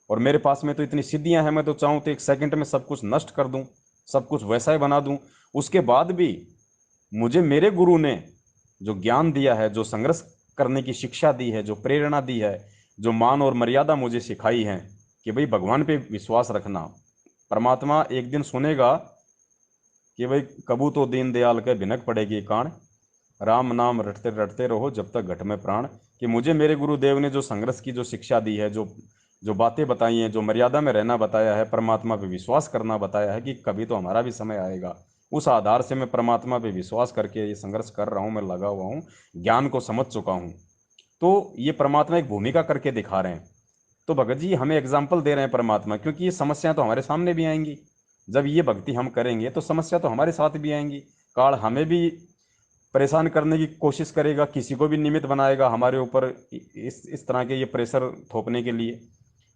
और मेरे पास में तो इतनी सिद्धियां हैं, मैं तो चाहूँ तो एक सेकंड में सब कुछ नष्ट कर दूं, सब कुछ वैसा ही बना दूं, उसके बाद भी मुझे मेरे गुरु ने जो ज्ञान दिया है, जो संघर्ष करने की शिक्षा दी है, जो प्रेरणा दी है, जो मान और मर्यादा मुझे सिखाई है कि भाई भगवान पे विश्वास रखना। परमात्मा एक दिन सुनेगा कि भाई कबू तो दीन दयाल के भिनक पड़ेगी कान, राम नाम रटते रटते रहो जब तक घट में प्राण। कि मुझे मेरे गुरुदेव ने जो संघर्ष की जो शिक्षा दी है, जो जो बातें बताई हैं, जो मर्यादा में रहना बताया है, परमात्मा पे विश्वास करना बताया है कि कभी तो हमारा भी समय आएगा। उस आधार से मैं परमात्मा पे विश्वास करके ये संघर्ष कर रहा हूँ, मैं लगा हुआ हूँ, ज्ञान को समझ चुका हूँ। तो ये परमात्मा एक भूमिका करके दिखा रहे हैं। तो भगत जी हमें एग्जाम्पल दे रहे हैं परमात्मा, क्योंकि ये समस्याएं तो हमारे सामने भी आएंगी। जब ये भक्ति हम करेंगे तो समस्या तो हमारे साथ भी आएंगी, काल हमें भी परेशान करने की कोशिश करेगा, किसी को भी निमित्त बनाएगा हमारे ऊपर इस तरह के ये प्रेशर थोपने के लिए।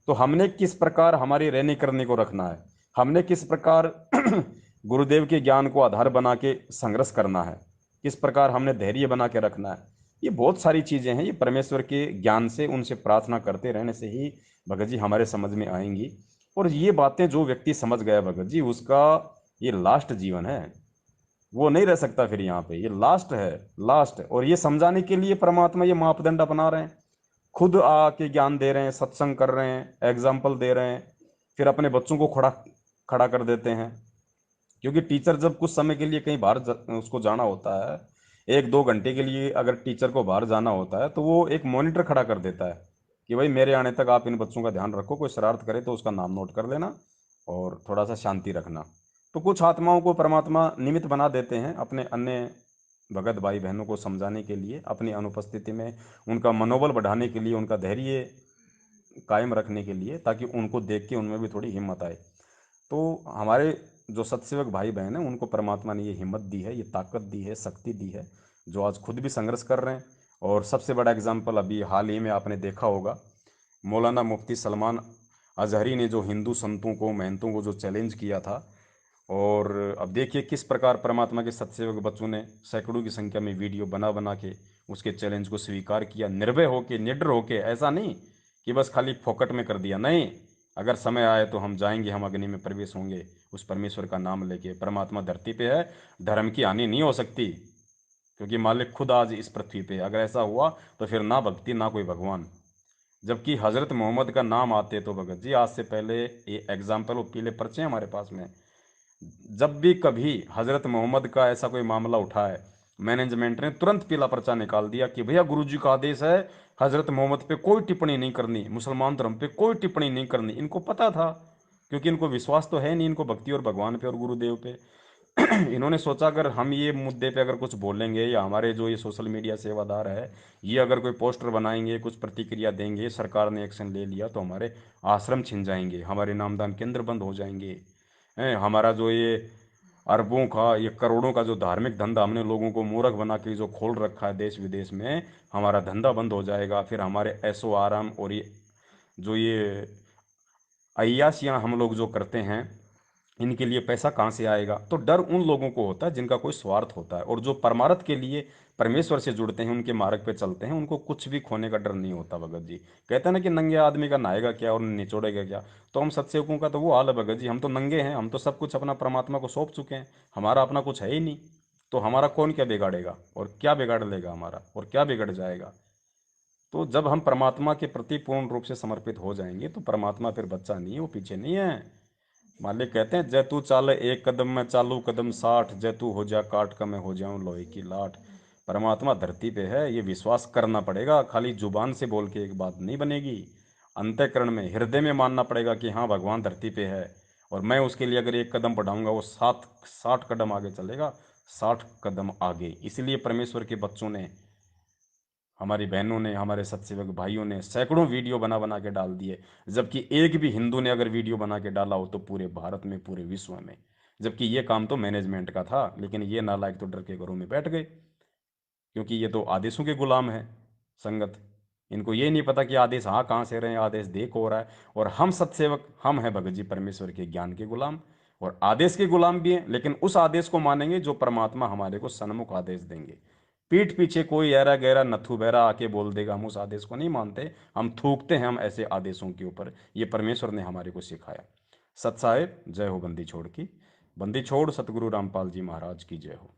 तो हमने किस प्रकार हमारी रहने करने को रखना है, हमने किस प्रकार गुरुदेव के ज्ञान को आधार बना के संघर्ष करना है, किस प्रकार हमने धैर्य बना के रखना है, ये बहुत सारी चीज़ें हैं। ये परमेश्वर के ज्ञान से, उनसे प्रार्थना करते रहने से ही भगत जी हमारे समझ में आएंगी। और ये बातें जो व्यक्ति समझ गया भगत जी, उसका ये लास्ट जीवन है, वो नहीं रह सकता फिर यहाँ पे, ये लास्ट है, लास्ट। और ये समझाने के लिए परमात्मा ये मापदंड अपना रहे हैं, खुद आके ज्ञान दे रहे हैं, सत्संग कर रहे हैं, एग्जाम्पल दे रहे हैं, फिर अपने बच्चों को खड़ा खड़ा कर देते हैं। क्योंकि टीचर जब कुछ समय के लिए कहीं बाहर उसको जाना होता है, 1-2 घंटे के लिए अगर टीचर को बाहर जाना होता है तो वो एक मॉनिटर खड़ा कर देता है कि भाई मेरे आने तक आप इन बच्चों का ध्यान रखो, कोई शरारत करे तो उसका नाम नोट कर लेना और थोड़ा सा शांति रखना। तो कुछ आत्माओं को परमात्मा निमित्त बना देते हैं अपने अन्य भगत भाई बहनों को समझाने के लिए, अपनी अनुपस्थिति में उनका मनोबल बढ़ाने के लिए, उनका धैर्य कायम रखने के लिए, ताकि उनको देख के उनमें भी थोड़ी हिम्मत आए। तो हमारे जो सत्सेवक भाई बहन हैं उनको परमात्मा ने ये हिम्मत दी है, ये ताकत दी है, शक्ति दी है, जो आज खुद भी संघर्ष कर रहे हैं। और सबसे बड़ा एग्जाम्पल अभी हाल ही में आपने देखा होगा, मौलाना मुफ्ती सलमान अजहरी ने जो हिंदू संतों को, महंतों को जो चैलेंज किया था। और अब देखिए किस प्रकार परमात्मा के सत्सेवक बच्चों ने सैकड़ों की संख्या में वीडियो बना बना के उसके चैलेंज को स्वीकार किया, निर्भय होके, निडर होके। ऐसा नहीं कि बस खाली फोकट में कर दिया, नहीं, अगर समय आए तो हम जाएंगे, हम अग्नि में प्रवेश होंगे उस परमेश्वर का नाम लेके। परमात्मा धरती पे है, धर्म की हानि नहीं हो सकती, क्योंकि मालिक खुद आज इस पृथ्वी पे। अगर ऐसा हुआ तो फिर ना भक्ति ना कोई भगवान। जबकि हजरत मोहम्मद का नाम आते तो भगत जी आज से पहले ये एग्जाम्पल, वो पीले पर्चे हैं हमारे पास में, जब भी कभी हजरत मोहम्मद का ऐसा कोई मामला उठा है, मैनेजमेंट ने तुरंत पीला पर्चा निकाल दिया कि भैया गुरुजी का आदेश है, हजरत मोहम्मद पे कोई टिप्पणी नहीं करनी, मुसलमान धर्म पे कोई टिप्पणी नहीं करनी। इनको पता था, क्योंकि इनको विश्वास तो है नहीं, इनको भक्ति और भगवान पे और गुरुदेव पे। इन्होंने सोचा अगर हम ये मुद्दे पे अगर कुछ बोलेंगे, या हमारे जो ये सोशल मीडिया सेवादार है ये अगर कोई पोस्टर बनाएंगे, कुछ प्रतिक्रिया देंगे, सरकार ने एक्शन ले लिया तो हमारे आश्रम छिन जाएंगे, हमारे नामदान केंद्र बंद हो जाएंगे, हमारा जो ये अरबों का, ये करोड़ों का जो धार्मिक धंधा हमने लोगों को मूर्ख बना के जो खोल रखा है देश विदेश में, हमारा धंधा बंद हो जाएगा। फिर हमारे ऐशो आराम और ये जो ये अय्याशियाँ हम लोग जो करते हैं, इनके लिए पैसा कहाँ से आएगा। तो डर उन लोगों को होता है जिनका कोई स्वार्थ होता है, और जो परमार्थ के लिए परमेश्वर से जुड़ते हैं, उनके मार्ग पे चलते हैं, उनको कुछ भी खोने का डर नहीं होता। भगत जी कहते हैं ना कि नंगे आदमी का नहाएगा क्या और निचोड़ेगा क्या। तो हम सत्सेवकों का तो वो हाल है भगत जी, हम तो नंगे हैं, हम तो सब कुछ अपना परमात्मा को सौंप चुके हैं, हमारा अपना कुछ है ही नहीं। तो हमारा कौन क्या बिगाड़ेगा, और क्या बिगाड़ लेगा हमारा, और क्या बिगड़ जाएगा। तो जब हम परमात्मा के प्रति पूर्ण रूप से समर्पित हो जाएंगे तो परमात्मा फिर बच्चा नहीं है, वो पीछे नहीं है। मालिक कहते हैं जय तू चाल एक कदम मैं चालू कदम 60, जय तू हो जा काट का मैं हो जाऊं लोहे की लाट। परमात्मा धरती पे है, ये विश्वास करना पड़ेगा, खाली जुबान से बोल के एक बात नहीं बनेगी। अंतःकरण में, हृदय में मानना पड़ेगा कि हाँ भगवान धरती पे है, और मैं उसके लिए अगर एक कदम बढ़ाऊंगा वो 60 कदम आगे चलेगा, 60 कदम आगे। इसलिए परमेश्वर के बच्चों ने, हमारी बहनों ने, हमारे सत्सेवक भाइयों ने सैकड़ों वीडियो बना बना के डाल दिए, जबकि एक भी हिंदू ने अगर वीडियो बना के डाला हो तो पूरे भारत में, पूरे विश्व में। जबकि ये काम तो मैनेजमेंट का था, लेकिन ये नालायक तो डर के घरों में बैठ गए, क्योंकि ये तो आदेशों के गुलाम है संगत। इनको ये नहीं पता कि आदेश हाँ कहाँ से रहे हैं, आदेश देख हो रहा है। और हम सत्सेवक, हम हैं भगत जी परमेश्वर के ज्ञान के गुलाम, और आदेश के गुलाम भी हैं, लेकिन उस आदेश को मानेंगे जो परमात्मा हमारे को सन्मुख आदेश देंगे। पीठ पीछे कोई ऐरा गहरा नथु बहरा आके बोल देगा, हम उस आदेश को नहीं मानते, हम थूकते हैं हम ऐसे आदेशों के ऊपर। ये परमेश्वर ने हमारे को सिखाया। सत साहेब जय हो। बंदी छोड़ की, बंदी छोड़ सतगुरु रामपाल जी महाराज की जय हो।